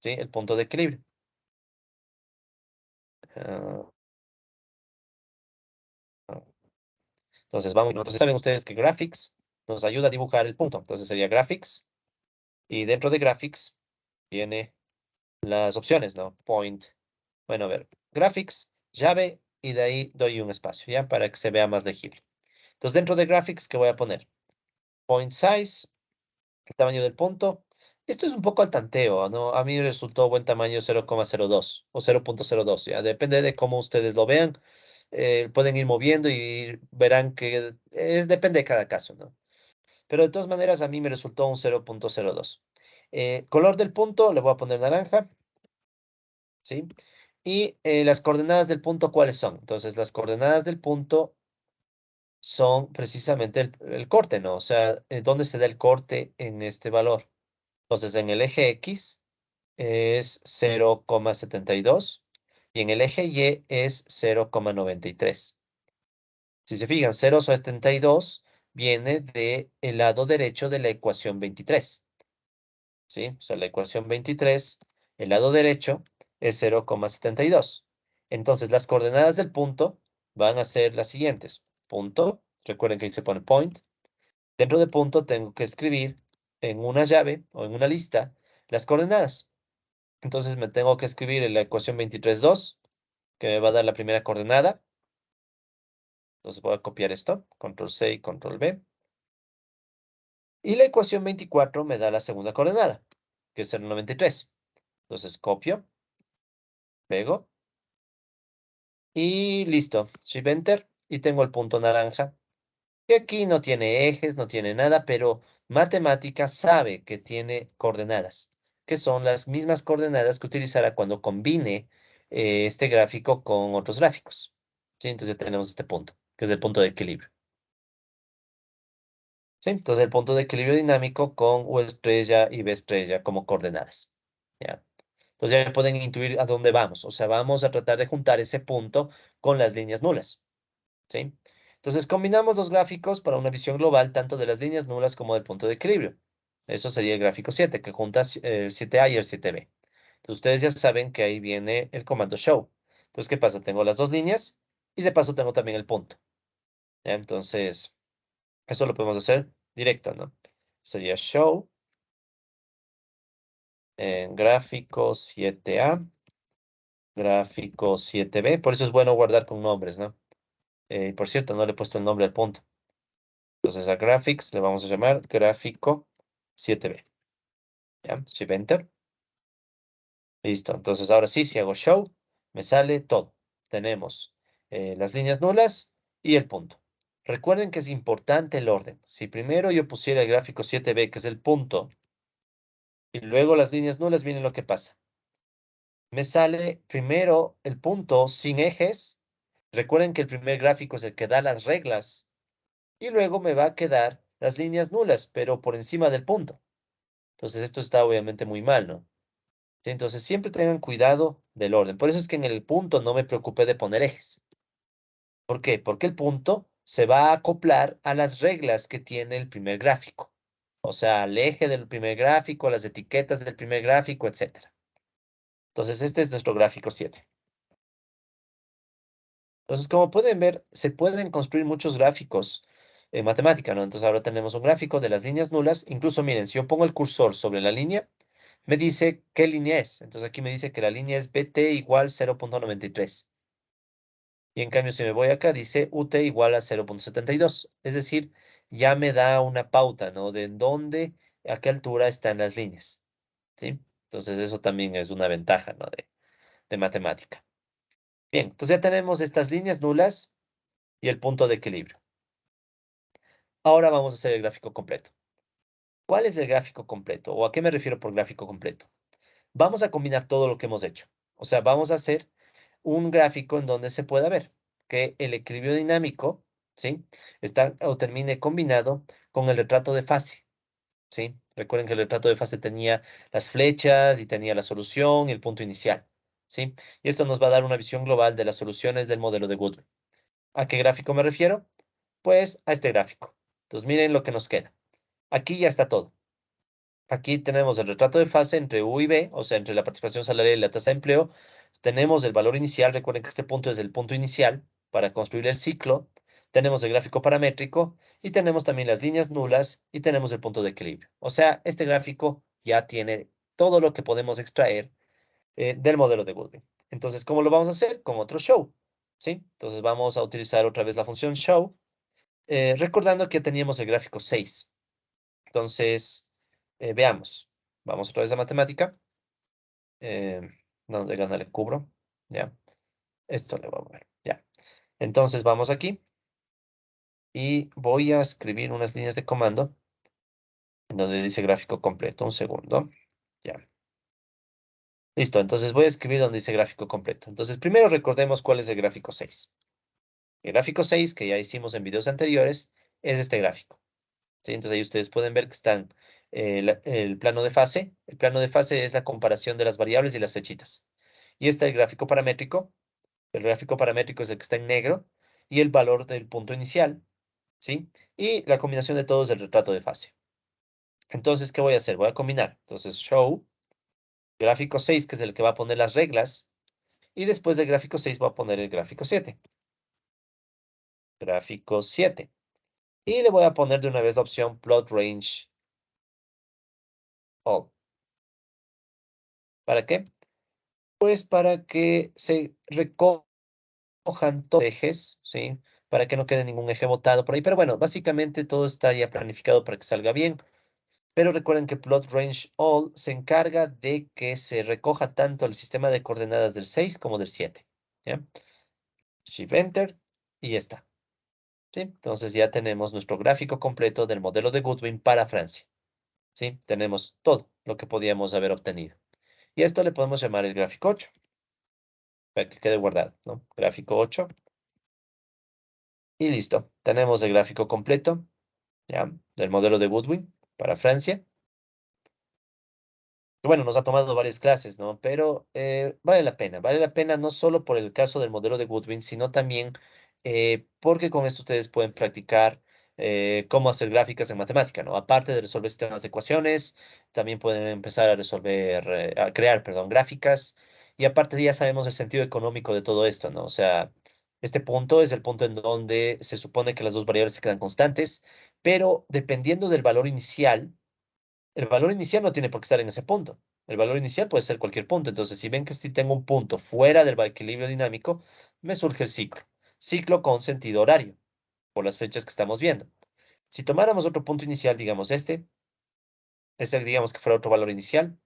Speaker 1: ¿sí? El punto de equilibrio. Ah, ah. Entonces, vamos, entonces saben ustedes que Graphics nos ayuda a dibujar el punto. Entonces sería Graphics y dentro de Graphics viene las opciones, ¿no? Point. Bueno, a ver, Graphics, llave y de ahí doy un espacio, ¿ya? Para que se vea más legible. Entonces, dentro de Graphics, ¿qué voy a poner? Point Size, el tamaño del punto. Esto es un poco al tanteo, ¿no? A mí me resultó buen tamaño 0,02 o 0,02, ¿ya? Depende de cómo ustedes lo vean. Pueden ir moviendo y verán que depende de cada caso, ¿no? Pero de todas maneras a mí me resultó un 0,02. Color del punto le voy a poner naranja, ¿sí? Y las coordenadas del punto, ¿cuáles son? Entonces las coordenadas del punto son precisamente el corte, ¿no? O sea, ¿dónde se da el corte en este valor? Entonces en el eje X es 0,72 y en el eje Y es 0,93. Si se fijan, 0,72 viene del lado derecho de la ecuación 23. ¿Sí? O sea, la ecuación 23, el lado derecho es 0,72. Entonces, las coordenadas del punto van a ser las siguientes. Punto, recuerden que ahí se pone point. Dentro de punto tengo que escribir en una llave o en una lista las coordenadas. Entonces, me tengo que escribir en la ecuación 23,2, que me va a dar la primera coordenada. Entonces, voy a copiar esto, control C y control V. Y la ecuación 24 me da la segunda coordenada, que es 0,93. Entonces, copio, pego. Y listo, Shift Enter y tengo el punto naranja. Y aquí no tiene ejes, no tiene nada, pero matemática sabe que tiene coordenadas, que son las mismas coordenadas que utilizará cuando combine este gráfico con otros gráficos. ¿Sí? Entonces ya tenemos este punto, que es el punto de equilibrio. ¿Sí? Entonces el punto de equilibrio dinámico con U estrella y B estrella como coordenadas. ¿Ya? Entonces ya pueden intuir a dónde vamos. O sea, vamos a tratar de juntar ese punto con las líneas nulas. ¿Sí? Entonces combinamos los gráficos para una visión global tanto de las líneas nulas como del punto de equilibrio. Eso sería el gráfico 7, que junta el 7A y el 7B. Entonces ustedes ya saben que ahí viene el comando show. Entonces, ¿qué pasa? Tengo las dos líneas y de paso tengo también el punto. ¿Ya? Entonces, eso lo podemos hacer directo, ¿no? Sería show en gráfico 7A, gráfico 7B. Por eso es bueno guardar con nombres, ¿no? Por cierto, no le he puesto el nombre al punto. Entonces a graphics le vamos a llamar gráfico 7B. ¿Ya? Shift Enter. Listo. Entonces ahora sí, si hago show, me sale todo. Tenemos las líneas nulas y el punto. Recuerden que es importante el orden. Si primero yo pusiera el gráfico 7B, que es el punto, y luego las líneas nulas, miren lo que pasa. Me sale primero el punto sin ejes. Recuerden que el primer gráfico es el que da las reglas. Y luego me va a quedar las líneas nulas, pero por encima del punto. Entonces esto está obviamente muy mal, ¿no? Sí, entonces siempre tengan cuidado del orden. Por eso es que en el punto no me preocupé de poner ejes. ¿Por qué? Porque el punto se va a acoplar a las reglas que tiene el primer gráfico. O sea, el eje del primer gráfico, las etiquetas del primer gráfico, etcétera. Entonces, este es nuestro gráfico 7. Entonces, como pueden ver, se pueden construir muchos gráficos en matemática, ¿no? Entonces, ahora tenemos un gráfico de las líneas nulas. Incluso, miren, si yo pongo el cursor sobre la línea, me dice qué línea es. Entonces, aquí me dice que la línea es BT igual 0,93. Y en cambio, si me voy acá, dice UT igual a 0,72. Es decir, ya me da una pauta, ¿no? De en dónde, a qué altura están las líneas, ¿sí? Entonces, eso también es una ventaja, ¿no? De matemática. Bien, entonces ya tenemos estas líneas nulas y el punto de equilibrio. Ahora vamos a hacer el gráfico completo. ¿Cuál es el gráfico completo? ¿O a qué me refiero por gráfico completo? Vamos a combinar todo lo que hemos hecho. O sea, vamos a hacer un gráfico en donde se pueda ver que el equilibrio dinámico, ¿sí? Está o termine combinado con el retrato de fase, ¿sí? Recuerden que el retrato de fase tenía las flechas y tenía la solución y el punto inicial, ¿sí? Y esto nos va a dar una visión global de las soluciones del modelo de Goodwin. ¿A qué gráfico me refiero? Pues a este gráfico. Entonces miren lo que nos queda. Aquí ya está todo. Aquí tenemos el retrato de fase entre U y B, o sea, entre la participación salarial y la tasa de empleo. Tenemos el valor inicial, recuerden que este punto es el punto inicial para construir el ciclo. Tenemos el gráfico paramétrico y tenemos también las líneas nulas y tenemos el punto de equilibrio. O sea, este gráfico ya tiene todo lo que podemos extraer del modelo de Goodwin. Entonces, ¿cómo lo vamos a hacer? Con otro show, ¿sí? Entonces vamos a utilizar otra vez la función show, recordando que teníamos el gráfico 6. Entonces, veamos. Vamos otra vez a matemática. Eh, ¿Dónde gana le cubro? Ya. Esto le voy a mover. Ya. Entonces, vamos aquí. Y voy a escribir unas líneas de comando en donde dice gráfico completo. Un segundo. Ya. Listo. Entonces, voy a escribir donde dice gráfico completo. Entonces, primero recordemos cuál es el gráfico 6. El gráfico 6, que ya hicimos en videos anteriores, es este gráfico. ¿Sí? Entonces ahí ustedes pueden ver que están el plano de fase. El plano de fase es la comparación de las variables y las flechitas. Y está el gráfico paramétrico. El gráfico paramétrico es el que está en negro y el valor del punto inicial, ¿sí? Y la combinación de todos del retrato de fase. Entonces, ¿qué voy a hacer? Voy a combinar. Entonces, show, gráfico 6, que es el que va a poner las reglas, y después del gráfico 6 voy a poner el gráfico 7. Gráfico 7. Y le voy a poner de una vez la opción plot range all. ¿Para qué? Pues para que se recojan todos los ejes, ¿sí? Para que no quede ningún eje botado por ahí. Pero bueno, básicamente todo está ya planificado para que salga bien. Pero recuerden que Plot Range All se encarga de que se recoja tanto el sistema de coordenadas del 6 como del 7. ¿Ya? Shift Enter y ya está. ¿Sí? Entonces ya tenemos nuestro gráfico completo del modelo de Goodwin para Francia. ¿Sí? Tenemos todo lo que podíamos haber obtenido. Y a esto le podemos llamar el gráfico 8 para que quede guardado, ¿no? Gráfico 8. Y listo. Tenemos el gráfico completo, ¿ya? Del modelo de Goodwin para Francia. Y bueno, nos ha tomado varias clases, ¿no? Pero vale la pena. Vale la pena no solo por el caso del modelo de Goodwin, sino también porque con esto ustedes pueden practicar cómo hacer gráficas en matemática, ¿no? Aparte de resolver sistemas de ecuaciones, también pueden empezar a resolver, a crear, perdón, gráficas. Y aparte ya sabemos el sentido económico de todo esto, ¿no? O sea, este punto es el punto en donde se supone que las dos variables se quedan constantes, pero dependiendo del valor inicial, el valor inicial no tiene por qué estar en ese punto. El valor inicial puede ser cualquier punto. Entonces, si ven que si tengo un punto fuera del equilibrio dinámico, me surge el ciclo. Ciclo con sentido horario, por las fechas que estamos viendo. Si tomáramos otro punto inicial, digamos ese digamos que fuera otro valor inicial,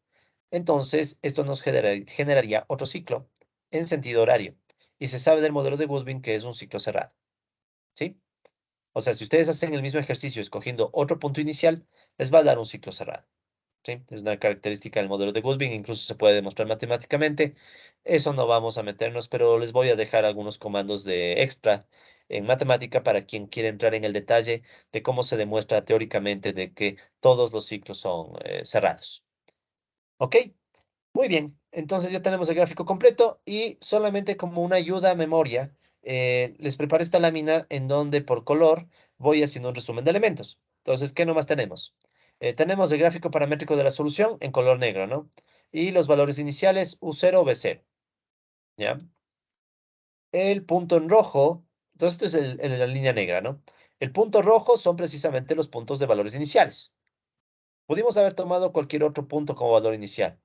Speaker 1: entonces esto nos generaría otro ciclo en sentido horario. Y se sabe del modelo de Goodwin que es un ciclo cerrado. ¿Sí? O sea, si ustedes hacen el mismo ejercicio escogiendo otro punto inicial, les va a dar un ciclo cerrado. ¿Sí? Es una característica del modelo de Goodwin, incluso se puede demostrar matemáticamente. Eso no vamos a meternos, pero les voy a dejar algunos comandos de extra en matemática para quien quiera entrar en el detalle de cómo se demuestra teóricamente de que todos los ciclos son cerrados. ¿Ok? Muy bien. Entonces ya tenemos el gráfico completo y solamente como una ayuda a memoria, les preparé esta lámina en donde por color voy haciendo un resumen de elementos. Entonces, ¿qué nomás tenemos? Tenemos el gráfico paramétrico de la solución en color negro, ¿no? Y los valores iniciales U0, B0, ¿ya? El punto en rojo, entonces esto es la línea negra, ¿no? El punto rojo son precisamente los puntos de valores iniciales. Pudimos haber tomado cualquier otro punto como valor inicial,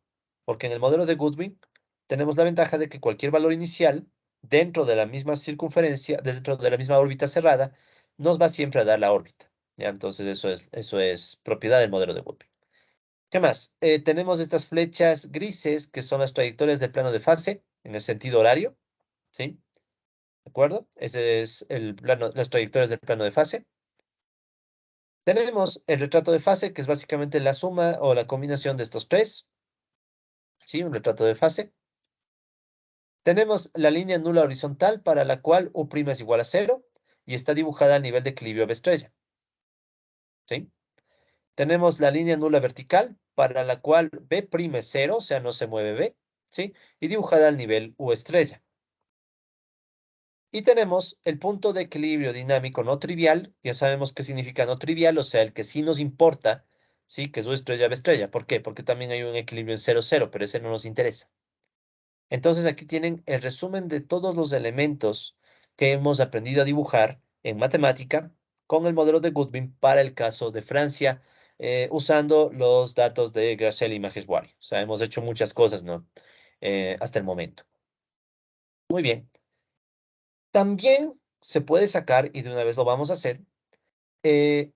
Speaker 1: porque en el modelo de Goodwin tenemos la ventaja de que cualquier valor inicial dentro de la misma circunferencia, dentro de la misma órbita cerrada, nos va siempre a dar la órbita. ¿Ya? Entonces eso es propiedad del modelo de Goodwin. ¿Qué más? Tenemos estas flechas grises que son las trayectorias del plano de fase en el sentido horario, ¿sí? ¿De acuerdo? Ese es el plano, las trayectorias del plano de fase. Tenemos el retrato de fase, que es básicamente la suma o la combinación de estos tres, ¿sí? Un retrato de fase. Tenemos la línea nula horizontal para la cual U' es igual a 0 y está dibujada al nivel de equilibrio B estrella, ¿sí? Tenemos la línea nula vertical para la cual B' es 0, o sea, no se mueve B, ¿sí? Y dibujada al nivel U estrella. Y tenemos el punto de equilibrio dinámico no trivial, ya sabemos qué significa no trivial, o sea, el que sí nos importa, ¿sí? Que es U estrella B estrella. ¿Por qué? Porque también hay un equilibrio en 0, 0, pero ese no nos interesa. Entonces aquí tienen el resumen de todos los elementos que hemos aprendido a dibujar en matemática con el modelo de Goodwin para el caso de Francia, usando los datos de Gracel y Maheshwari. O sea, hemos hecho muchas cosas, ¿no? Hasta el momento. Muy bien. También se puede sacar, y de una vez lo vamos a hacer,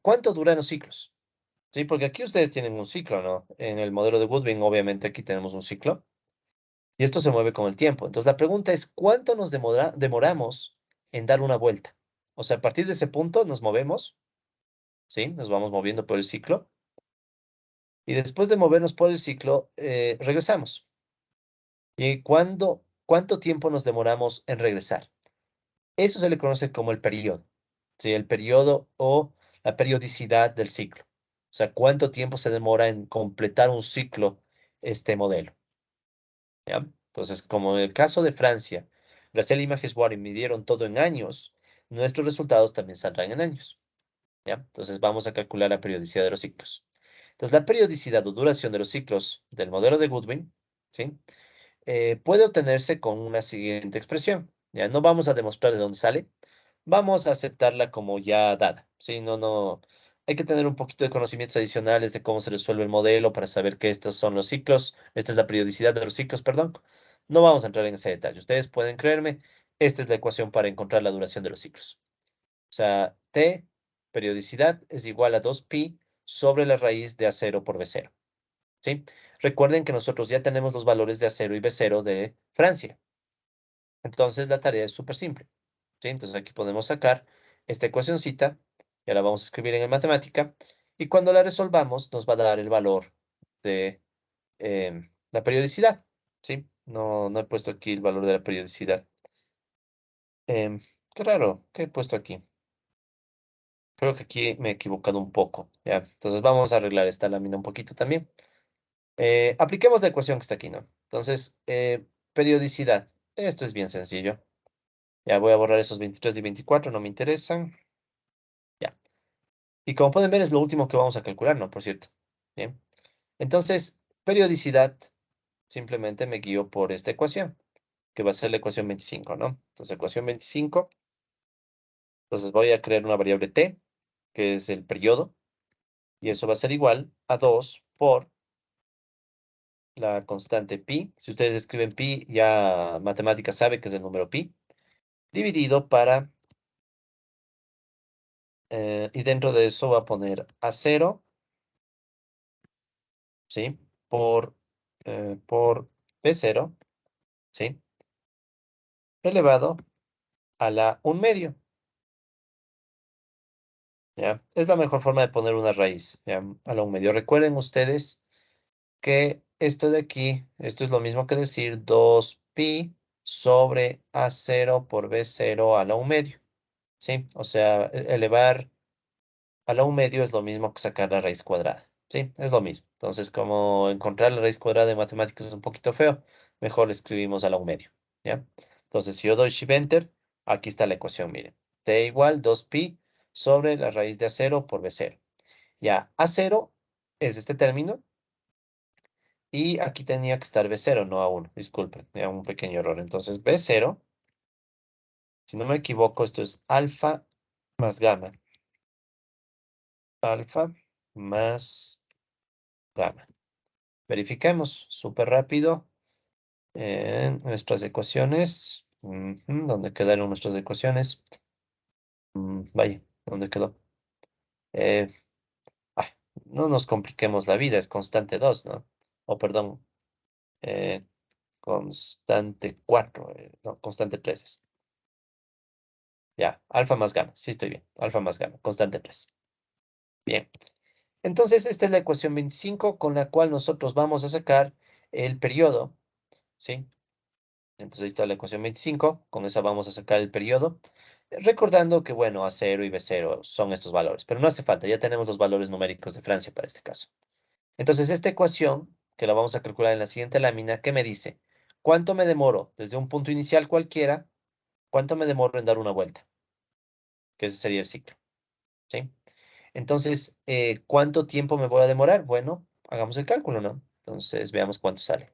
Speaker 1: ¿cuánto duran los ciclos? Sí, porque aquí ustedes tienen un ciclo, ¿no? En el modelo de Goodwin, obviamente, aquí tenemos un ciclo. Y esto se mueve con el tiempo. Entonces la pregunta es, ¿cuánto nos demoramos en dar una vuelta? O sea, a partir de ese punto nos movemos, ¿sí? Nos vamos moviendo por el ciclo. Y después de movernos por el ciclo, regresamos. ¿Y cuánto tiempo nos demoramos en regresar? Eso se le conoce como el periodo, ¿sí? El periodo o la periodicidad del ciclo. O sea, cuánto tiempo se demora en completar un ciclo este modelo. ¿Ya? Entonces, como en el caso de Francia, Gracel y Maheshwari midieron todo en años, nuestros resultados también saldrán en años. ¿Ya? Entonces, vamos a calcular la periodicidad de los ciclos. Entonces, la periodicidad o duración de los ciclos del modelo de Goodwin, ¿sí? Puede obtenerse con una siguiente expresión. Ya no vamos a demostrar de dónde sale, vamos a aceptarla como ya dada. ¿Sí? No, hay que tener un poquito de conocimientos adicionales de cómo se resuelve el modelo para saber que estos son los ciclos, esta es la periodicidad de los ciclos, perdón. No vamos a entrar en ese detalle. Ustedes pueden creerme, esta es la ecuación para encontrar la duración de los ciclos. O sea, T, periodicidad, es igual a 2pi sobre la raíz de A0 por B0. ¿Sí? Recuerden que nosotros ya tenemos los valores de A0 y B0 de Francia. Entonces la tarea es súper simple. ¿Sí? Entonces aquí podemos sacar esta ecuacioncita, ya la vamos a escribir en el matemática, y cuando la resolvamos nos va a dar el valor de la periodicidad. ¿Sí? No he puesto aquí el valor de la periodicidad. Em, qué raro, ¿qué he puesto aquí? Creo que aquí me he equivocado un poco. ¿Ya? Entonces vamos a arreglar esta lámina un poquito también. Apliquemos la ecuación que está aquí, ¿no? Entonces, periodicidad. Esto es bien sencillo. Ya voy a borrar esos 23 y 24, no me interesan. Ya. Y como pueden ver, es lo último que vamos a calcular, ¿no? Por cierto. Bien. Entonces, periodicidad, simplemente me guío por esta ecuación, que va a ser la ecuación 25, ¿no? Entonces, ecuación 25. Entonces, voy a crear una variable t, que es el periodo, y eso va a ser igual a 2 por la constante pi. Si ustedes escriben pi, ya matemática sabe que es el número pi, dividido y dentro de eso va a poner a 0, ¿sí? Por B0, ¿sí? Elevado a la 1/2, ¿ya? Es la mejor forma de poner una raíz, ¿ya? A la 1/2. Recuerden ustedes que esto de aquí, esto es lo mismo que decir 2pi sobre A0 por B0 a la 1/2, ¿sí? O sea, elevar a la 1/2 es lo mismo que sacar la raíz cuadrada. Sí, es lo mismo. Entonces, como encontrar la raíz cuadrada de matemáticas es un poquito feo, mejor le escribimos a la 1/2. ¿Ya? Entonces, si yo doy Shift Enter, aquí está la ecuación, miren. T igual 2pi sobre la raíz de A0 por B0. Ya, A0 es este término. Y aquí tenía que estar B0, no A1. Disculpen, era un pequeño error. Entonces, B0, si no me equivoco, esto es alfa más gamma. Alfa más gamma. Verifiquemos súper rápido en nuestras ecuaciones. ¿Dónde quedaron nuestras ecuaciones? Vaya, ¿dónde quedó? Eh, ah, no nos compliquemos la vida, es constante 2, ¿no? O perdón, eh, constante 4, no, constante 3 es. Ya, alfa más gamma, sí estoy bien. Alfa más gamma, constante 3. Bien, entonces esta es la ecuación 25 con la cual nosotros vamos a sacar el periodo, ¿sí? Entonces ahí está la ecuación 25, con esa vamos a sacar el periodo, recordando que, bueno, A0 y B0 son estos valores, pero no hace falta, ya tenemos los valores numéricos de Francia para este caso. Entonces esta ecuación, que la vamos a calcular en la siguiente lámina, ¿qué me dice? ¿Cuánto me demoro desde un punto inicial cualquiera? ¿Cuánto me demoro en dar una vuelta? Que ese sería el ciclo, ¿sí? Entonces, ¿cuánto tiempo me voy a demorar? Bueno, hagamos el cálculo, ¿no? Entonces, veamos cuánto sale.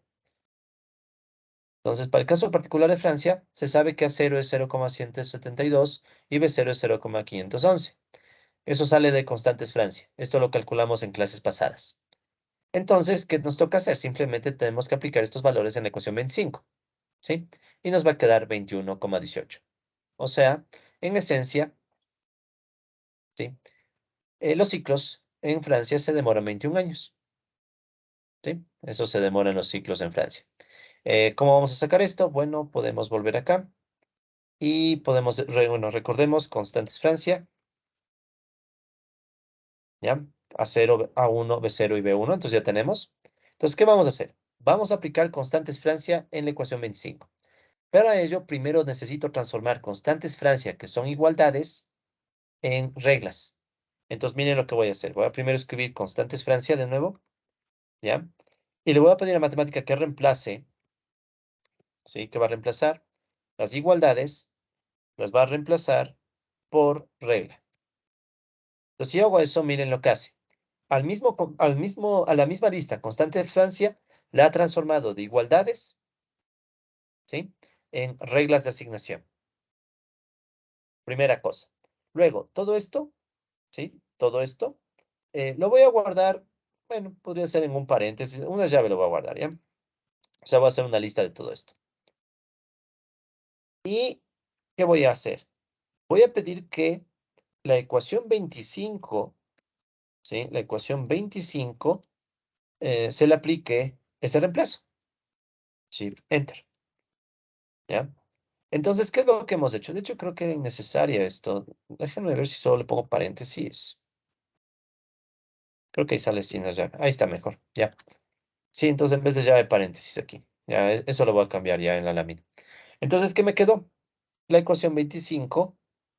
Speaker 1: Entonces, para el caso particular de Francia, se sabe que A0 es 0,172 y B0 es 0,511. Eso sale de constantes Francia. Esto lo calculamos en clases pasadas. Entonces, ¿qué nos toca hacer? Simplemente tenemos que aplicar estos valores en la ecuación 25, ¿sí? Y nos va a quedar 21,18. O sea, en esencia, ¿sí? Los ciclos en Francia se demoran 21 años, ¿sí? Eso se demora en los ciclos en Francia. ¿Cómo vamos a sacar esto? Bueno, podemos volver acá y podemos, bueno, recordemos constantes Francia, ¿ya? A0, A1, B0 y B1, entonces ya tenemos. Entonces, ¿qué vamos a hacer? Vamos a aplicar constantes Francia en la ecuación 25. Para ello, primero necesito transformar constantes Francia, que son igualdades, en reglas. Entonces, miren lo que voy a hacer. Voy a primero escribir constantes Francia de nuevo, ¿ya? Y le voy a pedir a matemática que reemplace, ¿sí? Que va a reemplazar las igualdades, las va a reemplazar por regla. Entonces, si hago eso, miren lo que hace. A la misma lista constante de Francia, la ha transformado de igualdades, ¿sí? En reglas de asignación. Primera cosa. Luego, todo esto, ¿sí? Todo esto, lo voy a guardar, bueno, podría ser en un paréntesis, una llave lo voy a guardar, ¿ya? O sea, voy a hacer una lista de todo esto. ¿Y qué voy a hacer? Voy a pedir que la ecuación 25, ¿sí? La ecuación 25 se le aplique ese reemplazo. Shift, Enter, ¿ya? Entonces, ¿qué es lo que hemos hecho? De hecho, creo que era innecesario esto. Déjenme ver si solo le pongo paréntesis. Creo que ahí sale sin la llave. Ahí está mejor, ya. Sí, entonces en vez de llave, paréntesis aquí. Ya, eso lo voy a cambiar ya en la lámina. Entonces, ¿qué me quedó? La ecuación 25.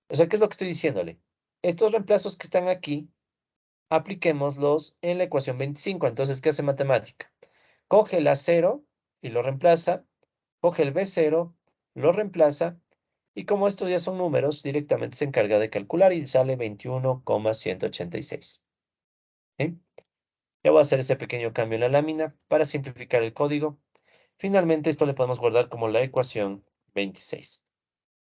Speaker 1: O sea, ¿qué es lo que estoy diciéndole? Estos reemplazos que están aquí, apliquémoslos en la ecuación 25. Entonces, ¿qué hace matemática? Coge el A0 y lo reemplaza, coge el B0, lo reemplaza, y como estos ya son números, directamente se encarga de calcular y sale 21,186. ¿Sí? Ya voy a hacer ese pequeño cambio en la lámina para simplificar el código. Finalmente, esto le podemos guardar como la ecuación 26.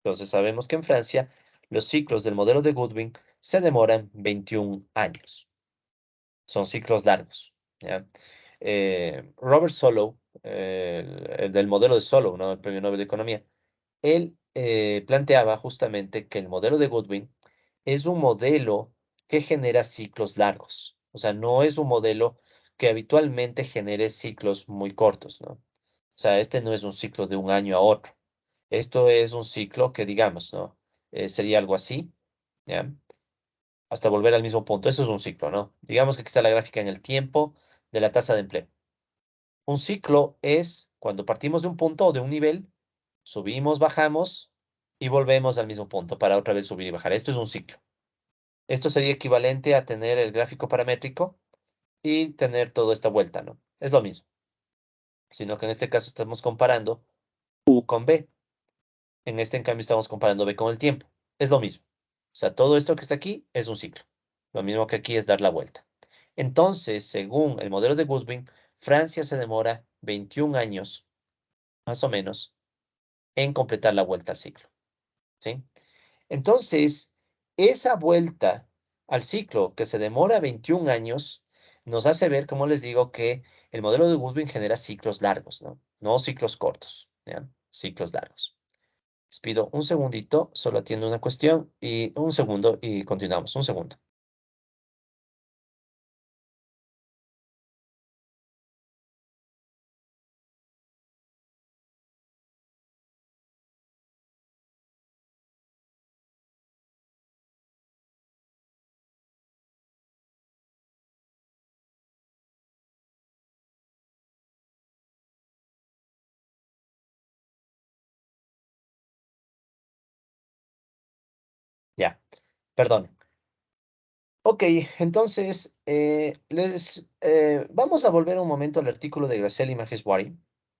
Speaker 1: Entonces, sabemos que en Francia los ciclos del modelo de Goodwin se demoran 21 años. Son ciclos largos, ¿ya? Robert Solow, el del modelo de Solow, ¿no? El Premio Nobel de Economía, él planteaba justamente que el modelo de Goodwin es un modelo que genera ciclos largos. O sea, no es un modelo que habitualmente genere ciclos muy cortos, ¿no? O sea, este no es un ciclo de un año a otro. Esto es un ciclo que, digamos, ¿no? Sería algo así, ¿ya? Hasta volver al mismo punto. Eso es un ciclo, ¿no? Digamos que aquí está la gráfica en el tiempo de la tasa de empleo. Un ciclo es cuando partimos de un punto o de un nivel, subimos, bajamos y volvemos al mismo punto para otra vez subir y bajar. Esto es un ciclo. Esto sería equivalente a tener el gráfico paramétrico y tener toda esta vuelta, ¿no? Es lo mismo, sino que en este caso estamos comparando U con B. En este, en cambio, estamos comparando B con el tiempo. Es lo mismo. O sea, todo esto que está aquí es un ciclo. Lo mismo que aquí es dar la vuelta. Entonces, según el modelo de Goodwin, Francia se demora 21 años, más o menos, en completar la vuelta al ciclo, ¿sí? Entonces, esa vuelta al ciclo que se demora 21 años nos hace ver, como les digo, que el modelo de Goodwin genera ciclos largos, ¿no? No ciclos cortos, ¿ya? Ciclos largos. Les pido un segundito, solo atiendo una cuestión y un segundo y continuamos. Un segundo. Ya, perdón. Ok, entonces vamos a volver un momento al artículo de Graciela Maheshwari,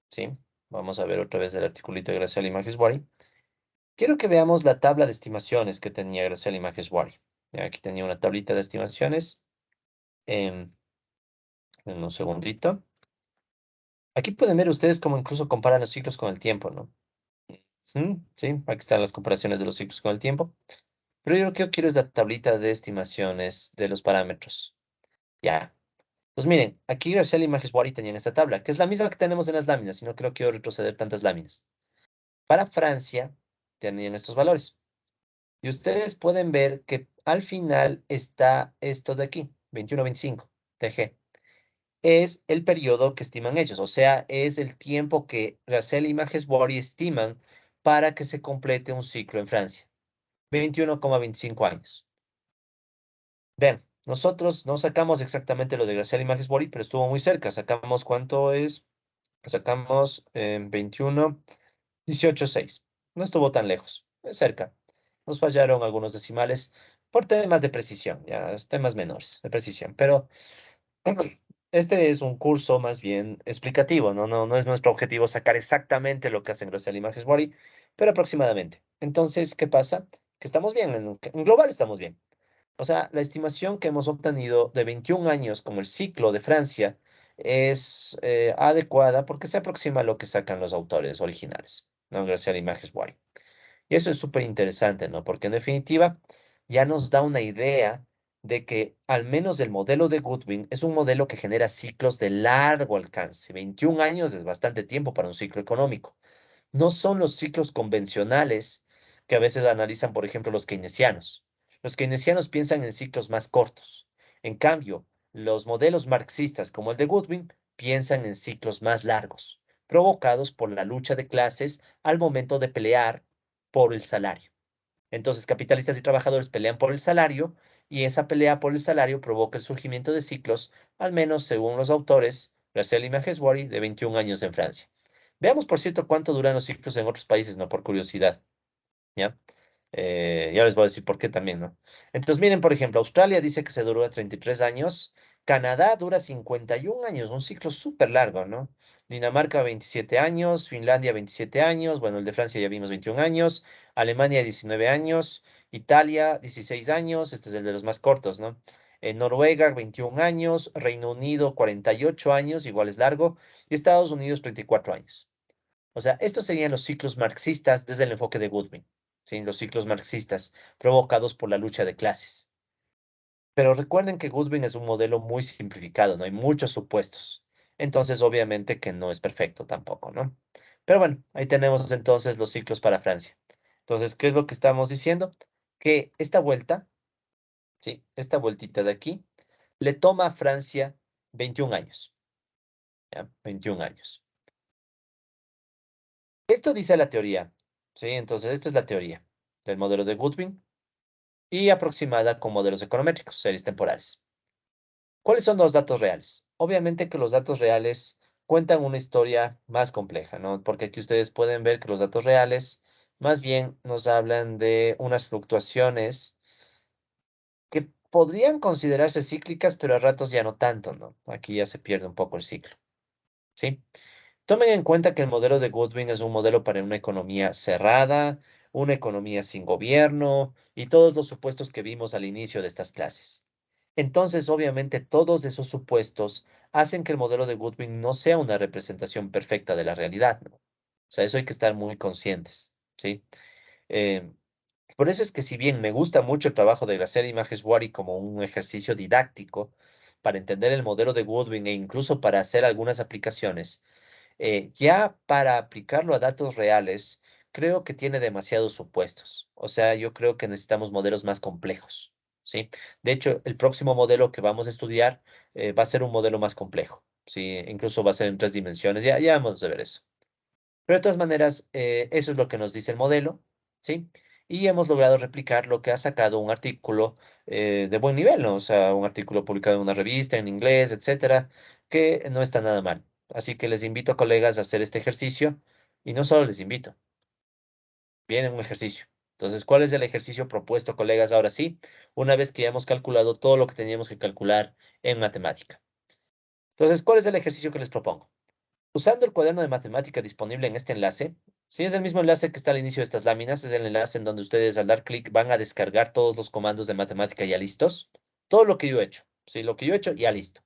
Speaker 1: ¿sí? Vamos a ver otra vez el articulito de Graciela Maheshwari. Quiero que veamos la tabla de estimaciones que tenía Graciela Maheshwari. Ya, aquí tenía una tablita de estimaciones. em, en un segundito. Aquí pueden ver ustedes cómo incluso comparan los ciclos con el tiempo, ¿no? Sí, aquí están las comparaciones de los ciclos con el tiempo. Pero yo lo que yo quiero es la tablita de estimaciones de los parámetros. Ya. Pues miren, aquí Graciela y Maheshwari tenían esta tabla, que es la misma que tenemos en las láminas, y no creo que quiero retroceder tantas láminas. Para Francia tenían estos valores. Y ustedes pueden ver que al final está esto de aquí, 21-25, TG. Es el periodo que estiman ellos, o sea, es el tiempo que Russell y Maheshwari estiman para que se complete un ciclo en Francia, 21,25 años. Vean, nosotros no sacamos exactamente lo de Russell y Maheshwari, pero estuvo muy cerca. Sacamos cuánto es, sacamos 21, 18,6. No estuvo tan lejos, es cerca. Nos fallaron algunos decimales por temas de precisión, ya, temas menores de precisión, pero este es un curso más bien explicativo, ¿no? No es nuestro objetivo sacar exactamente lo que hacen Grosselia y Maheshwari, pero aproximadamente. Entonces, ¿qué pasa? Que estamos bien, en global estamos bien. O sea, la estimación que hemos obtenido de 21 años como el ciclo de Francia es adecuada porque se aproxima a lo que sacan los autores originales, ¿no? Grosselia y Maheshwari. Y eso es súper interesante, ¿no? Porque en definitiva ya nos da una idea de que al menos el modelo de Goodwin es un modelo que genera ciclos de largo alcance. 21 años es bastante tiempo para un ciclo económico. No son los ciclos convencionales que a veces analizan, por ejemplo, los keynesianos. Los keynesianos piensan en ciclos más cortos. En cambio, los modelos marxistas como el de Goodwin piensan en ciclos más largos, provocados por la lucha de clases al momento de pelear por el salario. Entonces, capitalistas y trabajadores pelean por el salario y esa pelea por el salario provoca el surgimiento de ciclos, al menos según los autores, Russell y Maheshwari, de 21 años en Francia. Veamos, por cierto, cuánto duran los ciclos en otros países, no por curiosidad, ¿ya? Ya les voy a decir por qué también, ¿no? Entonces, miren, por ejemplo, Australia dice que se duró 33 años, Canadá dura 51 años, un ciclo súper largo, ¿no? Dinamarca 27 años, Finlandia 27 años, bueno, el de Francia ya vimos 21 años, Alemania 19 años, Italia 16 años, este es el de los más cortos, ¿no? En Noruega 21 años, Reino Unido 48 años, igual es largo, y Estados Unidos 34 años. O sea, estos serían los ciclos marxistas desde el enfoque de Goodwin, ¿sí? Los ciclos marxistas provocados por la lucha de clases. Pero recuerden que Goodwin es un modelo muy simplificado, no hay muchos supuestos. Entonces, obviamente que no es perfecto tampoco, ¿no? Pero bueno, ahí tenemos entonces los ciclos para Francia. Entonces, ¿qué es lo que estamos diciendo? Que esta vuelta, ¿sí? Esta vueltita de aquí, le toma a Francia 21 años, ¿ya? 21 años. Esto dice la teoría, ¿sí? Entonces, esta es la teoría del modelo de Goodwin y aproximada con modelos econométricos, series temporales. ¿Cuáles son los datos reales? Obviamente que los datos reales cuentan una historia más compleja, ¿no? Porque aquí ustedes pueden ver que los datos reales más bien nos hablan de unas fluctuaciones que podrían considerarse cíclicas, pero a ratos ya no tanto, ¿no? Aquí ya se pierde un poco el ciclo, ¿sí? Tomen en cuenta que el modelo de Goodwin es un modelo para una economía cerrada, una economía sin gobierno y todos los supuestos que vimos al inicio de estas clases. Entonces, obviamente, todos esos supuestos hacen que el modelo de Goodwin no sea una representación perfecta de la realidad, ¿no? O sea, eso hay que estar muy conscientes, ¿sí? Eh, por eso es que si bien me gusta mucho el trabajo de Graciela Images-Wari como un ejercicio didáctico para entender el modelo de Goodwin e incluso para hacer algunas aplicaciones, ya para aplicarlo a datos reales, creo que tiene demasiados supuestos. O sea, yo creo que necesitamos modelos más complejos, ¿sí? De hecho, el próximo modelo que vamos a estudiar va a ser un modelo más complejo, ¿sí? Incluso va a ser en 3 dimensiones. Ya vamos a ver eso. Pero de todas maneras, eso es lo que nos dice el modelo, ¿sí? Y hemos logrado replicar lo que ha sacado un artículo de buen nivel, ¿no? O sea, un artículo publicado en una revista en inglés, etcétera, que no está nada mal. Así que les invito, colegas, a hacer este ejercicio. Y no solo les invito, viene un ejercicio. Entonces, ¿cuál es el ejercicio propuesto, colegas? Ahora sí, una vez que ya hemos calculado todo lo que teníamos que calcular en matemática. Entonces, ¿cuál es el ejercicio que les propongo? Usando el cuaderno de matemática disponible en este enlace, si es el mismo enlace que está al inicio de estas láminas, es el enlace en donde ustedes al dar clic van a descargar todos los comandos de matemática ya listos. Todo lo que yo he hecho. Sí, lo que yo he hecho ya listo.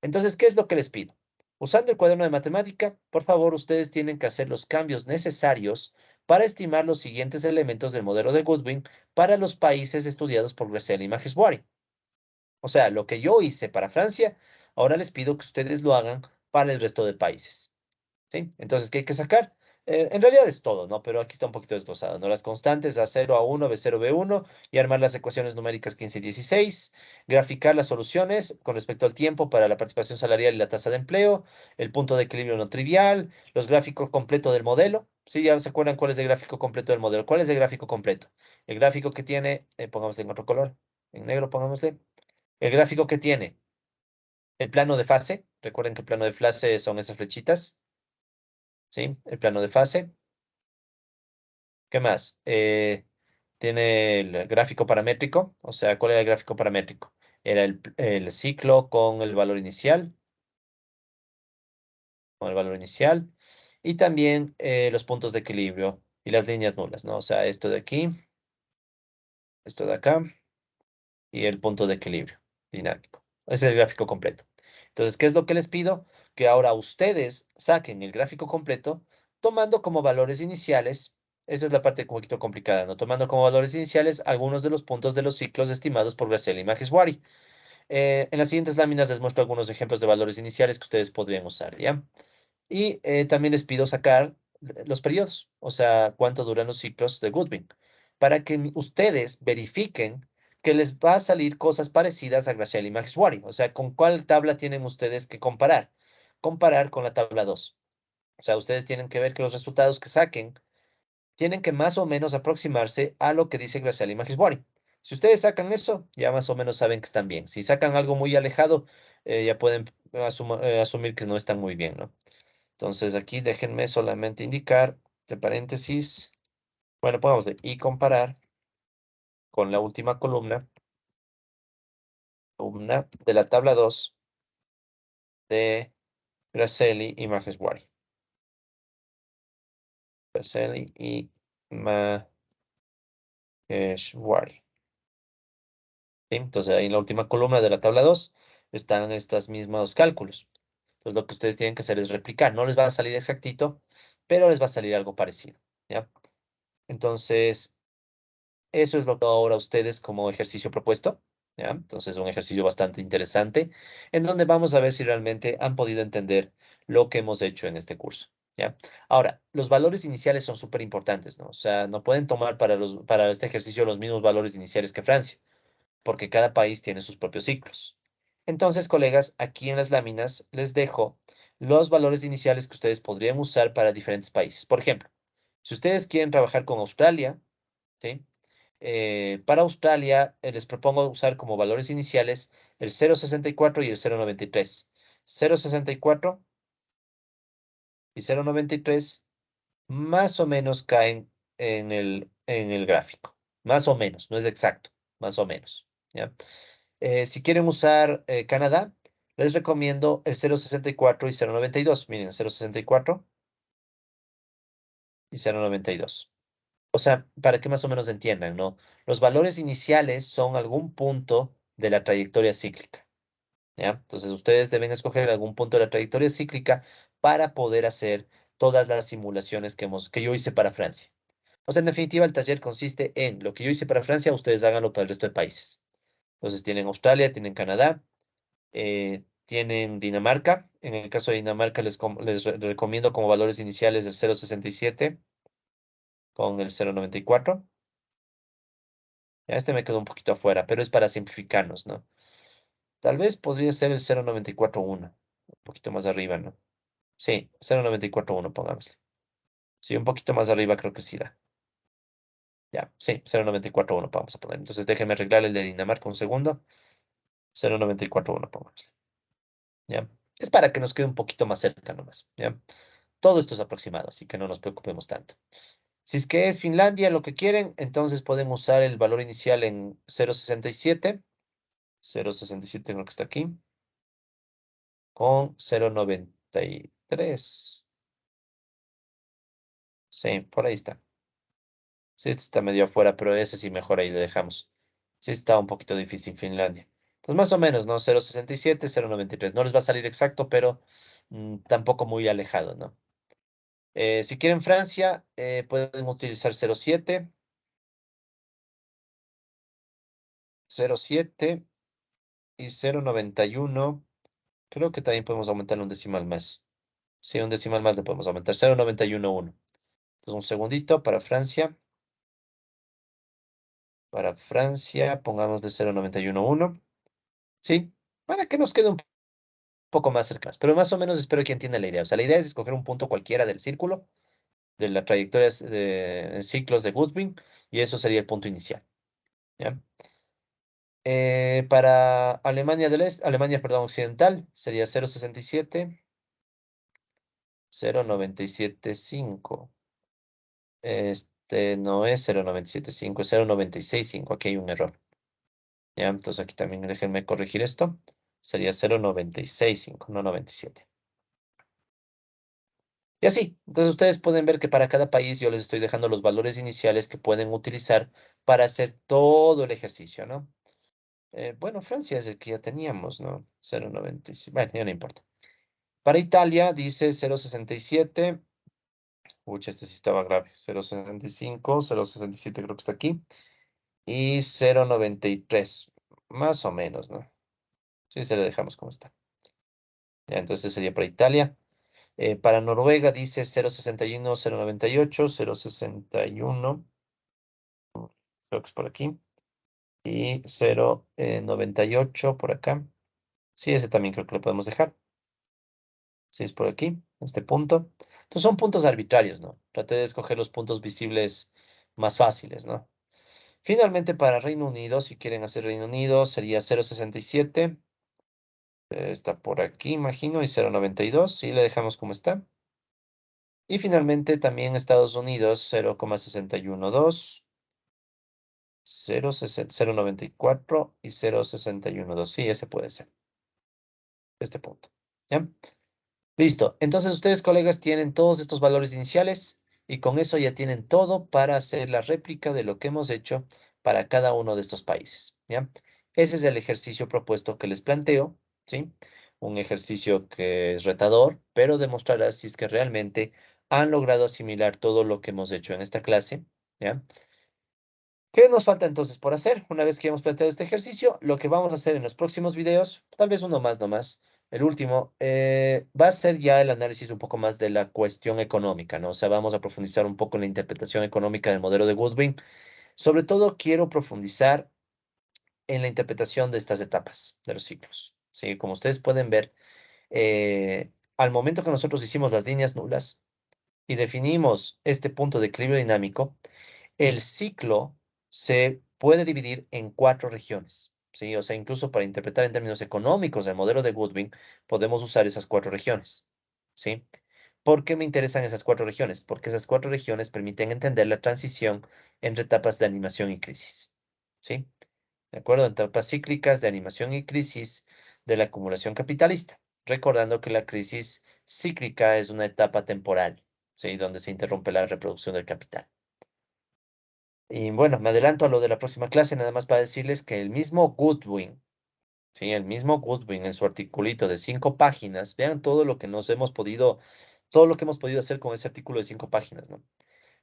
Speaker 1: Entonces, ¿qué es lo que les pido? Usando el cuaderno de matemática, por favor, ustedes tienen que hacer los cambios necesarios para estimar los siguientes elementos del modelo de Goodwin para los países estudiados por Graciela y Majesbury. O sea, lo que yo hice para Francia, ahora les pido que ustedes lo hagan para el resto de países. ¿Sí? Entonces, ¿qué hay que sacar? En realidad es todo, ¿no? Pero aquí está un poquito desglosado, ¿no? Las constantes A0, A1, B0, B1 y armar las ecuaciones numéricas 15 y 16, graficar las soluciones con respecto al tiempo para la participación salarial y la tasa de empleo, el punto de equilibrio no trivial, los gráficos completos del modelo. ¿Sí? ¿Ya se acuerdan cuál es el gráfico completo del modelo? ¿Cuál es el gráfico completo? El gráfico que tiene, pongámosle en otro color, en negro pongámosle, el gráfico que tiene el plano de fase. Recuerden que el plano de fase son esas flechitas. ¿Sí? El plano de fase. ¿Qué más? Tiene el gráfico paramétrico. O sea, ¿cuál era el gráfico paramétrico? Era el ciclo con el valor inicial, y también los puntos de equilibrio y las líneas nulas, ¿no? O sea, esto de aquí, esto de acá y el punto de equilibrio dinámico. Ese es el gráfico completo. Entonces, ¿qué es lo que les pido? Que ahora ustedes saquen el gráfico completo tomando como valores iniciales, esa es la parte un poquito complicada, ¿no? Tomando como valores iniciales algunos de los puntos de los ciclos estimados por Graciela y Majeswari. En las siguientes láminas les muestro algunos ejemplos de valores iniciales que ustedes podrían usar, ¿ya? Y también les pido sacar los periodos, o sea, cuánto duran los ciclos de Goodwin, para que ustedes verifiquen que les va a salir cosas parecidas a Graciela y Maxwari. O sea, ¿con cuál tabla tienen ustedes que comparar? Comparar con la tabla 2. O sea, ustedes tienen que ver que los resultados que saquen tienen que más o menos aproximarse a lo que dice Graciela y Maxwari. Si ustedes sacan eso, ya más o menos saben que están bien. Si sacan algo muy alejado, ya pueden asumir que no están muy bien, ¿no? Entonces aquí déjenme solamente indicar, de paréntesis, bueno, pongámosle y comparar con la última columna de la tabla 2 de Graceli y Majeswari. Graceli y Majeswari. ¿Sí? Entonces ahí en la última columna de la tabla 2 están estos mismos cálculos. Entonces lo que ustedes tienen que hacer es replicar. No les va a salir exactito, pero les va a salir algo parecido, ¿ya? Entonces, eso es lo que ahora ustedes como ejercicio propuesto, ¿ya? Entonces, un ejercicio bastante interesante en donde vamos a ver si realmente han podido entender lo que hemos hecho en este curso, ¿ya? Ahora, los valores iniciales son súper importantes, ¿no? O sea, no pueden tomar para este ejercicio los mismos valores iniciales que Francia, porque cada país tiene sus propios ciclos. Entonces, colegas, aquí en las láminas les dejo los valores iniciales que ustedes podrían usar para diferentes países. Por ejemplo, si ustedes quieren trabajar con Australia, ¿sí? Para Australia, les propongo usar como valores iniciales el 0,64 y el 0,93. 0,64 y 0,93 más o menos caen en el gráfico. Más o menos, no es exacto, más o menos. ¿Ya? Si quieren usar Canadá, les recomiendo el 0,64 y 0,92. Miren, 0,64 y 0,92. O sea, para que más o menos entiendan, ¿no? Los valores iniciales son algún punto de la trayectoria cíclica, ¿ya? Entonces ustedes deben escoger algún punto de la trayectoria cíclica para poder hacer todas las simulaciones que yo hice para Francia. O sea, en definitiva, el taller consiste en lo que yo hice para Francia, ustedes háganlo para el resto de países. Entonces tienen Australia, tienen Canadá, tienen Dinamarca. En el caso de Dinamarca les recomiendo como valores iniciales el 0,67 con el 0,94. Ya este me quedó un poquito afuera, pero es para simplificarnos, ¿no? Tal vez podría ser el 0,941, un poquito más arriba, ¿no? Sí, 0,941, pongámosle. Sí, un poquito más arriba creo que sí da. Ya, sí, 0,941 vamos a poner. Entonces déjenme arreglar el de Dinamarca un segundo. 0,941, pongámosle. ¿Ya? Es para que nos quede un poquito más cerca nomás, ¿ya? Todo esto es aproximado, así que no nos preocupemos tanto. Si es que es Finlandia lo que quieren, entonces pueden usar el valor inicial en 0,67. 0,67 creo que está aquí. Con 0,93. Sí, por ahí está. Sí, este está medio afuera, pero ese sí mejor ahí le dejamos. Sí está un poquito difícil Finlandia. Pues más o menos, ¿no? 0,67, 0,93. No les va a salir exacto, pero tampoco muy alejado, ¿no? Si quieren Francia, pueden utilizar 0,7, 0,7 y 0,91. Creo que también podemos aumentarle un decimal más. Sí, un decimal más le podemos aumentar. 0,911. Entonces, un segundito para Francia. Para Francia, pongamos de 0,911. Sí, para que nos quede un poco más cerca. Pero más o menos espero que entiendan la idea. O sea, la idea es escoger un punto cualquiera del círculo, de la trayectoria de ciclos de Goodwin, y eso sería el punto inicial. ¿Ya? Para Alemania del Este, Alemania, perdón, occidental, sería 0,67, 0,975. Este no es 0,975, es 0,965. Aquí hay un error. ¿Ya? Entonces aquí también déjenme corregir esto. Sería 0,965, no 97. Y así, entonces ustedes pueden ver que para cada país yo les estoy dejando los valores iniciales que pueden utilizar para hacer todo el ejercicio, ¿no? Bueno, Francia es el que ya teníamos, ¿no? 0,95. Bueno, ya no importa. Para Italia dice 0,67. Uy, este sí estaba grave. 0,65, 0,67 creo que está aquí. Y 0,93. Más o menos, ¿no? Sí, se le dejamos como está. Ya, entonces sería para Italia. Para Noruega dice 0,61, 0,98, 0,61. Creo que es por aquí. Y 0,98 por acá. Sí, ese también creo que lo podemos dejar. Sí, es por aquí, este punto. Entonces son puntos arbitrarios, ¿no? Traté de escoger los puntos visibles más fáciles, ¿no? Finalmente, para Reino Unido, si quieren hacer Reino Unido, sería 0,67. Está por aquí, imagino, y 0,92. Sí, le dejamos como está. Y finalmente, también Estados Unidos, 0,612, 0,94 y 0,612. Sí, ese puede ser, este punto. ¿Ya? Listo. Entonces ustedes, colegas, tienen todos estos valores iniciales y con eso ya tienen todo para hacer la réplica de lo que hemos hecho para cada uno de estos países, ¿ya? Ese es el ejercicio propuesto que les planteo, ¿sí? Un ejercicio que es retador, pero demostrará si es que realmente han logrado asimilar todo lo que hemos hecho en esta clase, ¿ya? ¿Qué nos falta entonces por hacer? Una vez que hemos planteado este ejercicio, lo que vamos a hacer en los próximos videos, tal vez uno más nomás, el último, va a ser ya el análisis un poco más de la cuestión económica, ¿no? O sea, vamos a profundizar un poco en la interpretación económica del modelo de Goodwin. Sobre todo quiero profundizar en la interpretación de estas etapas de los ciclos, ¿sí? Como ustedes pueden ver, al momento que nosotros hicimos las líneas nulas y definimos este punto de equilibrio dinámico, el ciclo se puede dividir en cuatro regiones, ¿sí? O sea, incluso para interpretar en términos económicos el modelo de Goodwin, podemos usar esas cuatro regiones, ¿sí? ¿Por qué me interesan esas cuatro regiones? Porque esas cuatro regiones permiten entender la transición entre etapas de animación y crisis, ¿sí? ¿De acuerdo? Etapas cíclicas de animación y crisis de la acumulación capitalista, recordando que la crisis cíclica es una etapa temporal, ¿sí? Donde se interrumpe la reproducción del capital. Y bueno, me adelanto a lo de la próxima clase, nada más para decirles que el mismo Goodwin, Sí, el mismo Goodwin en su articulito de 5 páginas. Vean todo lo que nos hemos podido, todo lo que hemos podido hacer con ese artículo de 5 páginas, ¿no?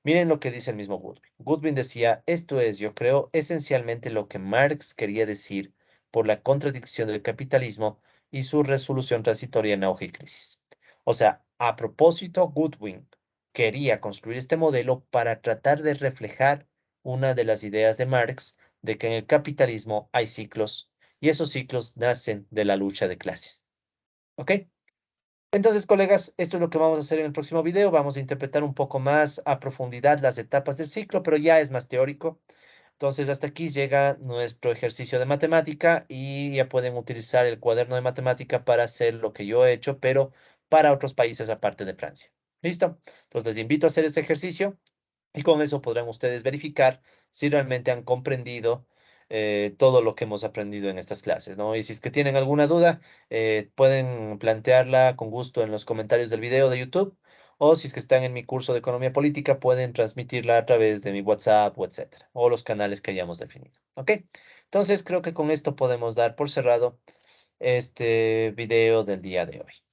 Speaker 1: Miren lo que dice el mismo Goodwin. Goodwin decía, esto es, yo creo, esencialmente lo que Marx quería decir por la contradicción del capitalismo y su resolución transitoria en auge y crisis. O sea, a propósito, Goodwin quería construir este modelo para tratar de reflejar una de las ideas de Marx de que en el capitalismo hay ciclos y esos ciclos nacen de la lucha de clases. ¿Ok? Entonces, colegas, esto es lo que vamos a hacer en el próximo video. Vamos a interpretar un poco más a profundidad las etapas del ciclo, pero ya es más teórico. Entonces, hasta aquí llega nuestro ejercicio de matemática y ya pueden utilizar el cuaderno de matemática para hacer lo que yo he hecho, pero para otros países aparte de Francia. ¿Listo? Entonces, les invito a hacer este ejercicio. Y con eso podrán ustedes verificar si realmente han comprendido todo lo que hemos aprendido en estas clases, ¿no? Y si es que tienen alguna duda, pueden plantearla con gusto en los comentarios del video de YouTube, o si es que están en mi curso de economía política, pueden transmitirla a través de mi WhatsApp o etcétera, o los canales que hayamos definido, ¿ok? Entonces creo que con esto podemos dar por cerrado este video del día de hoy.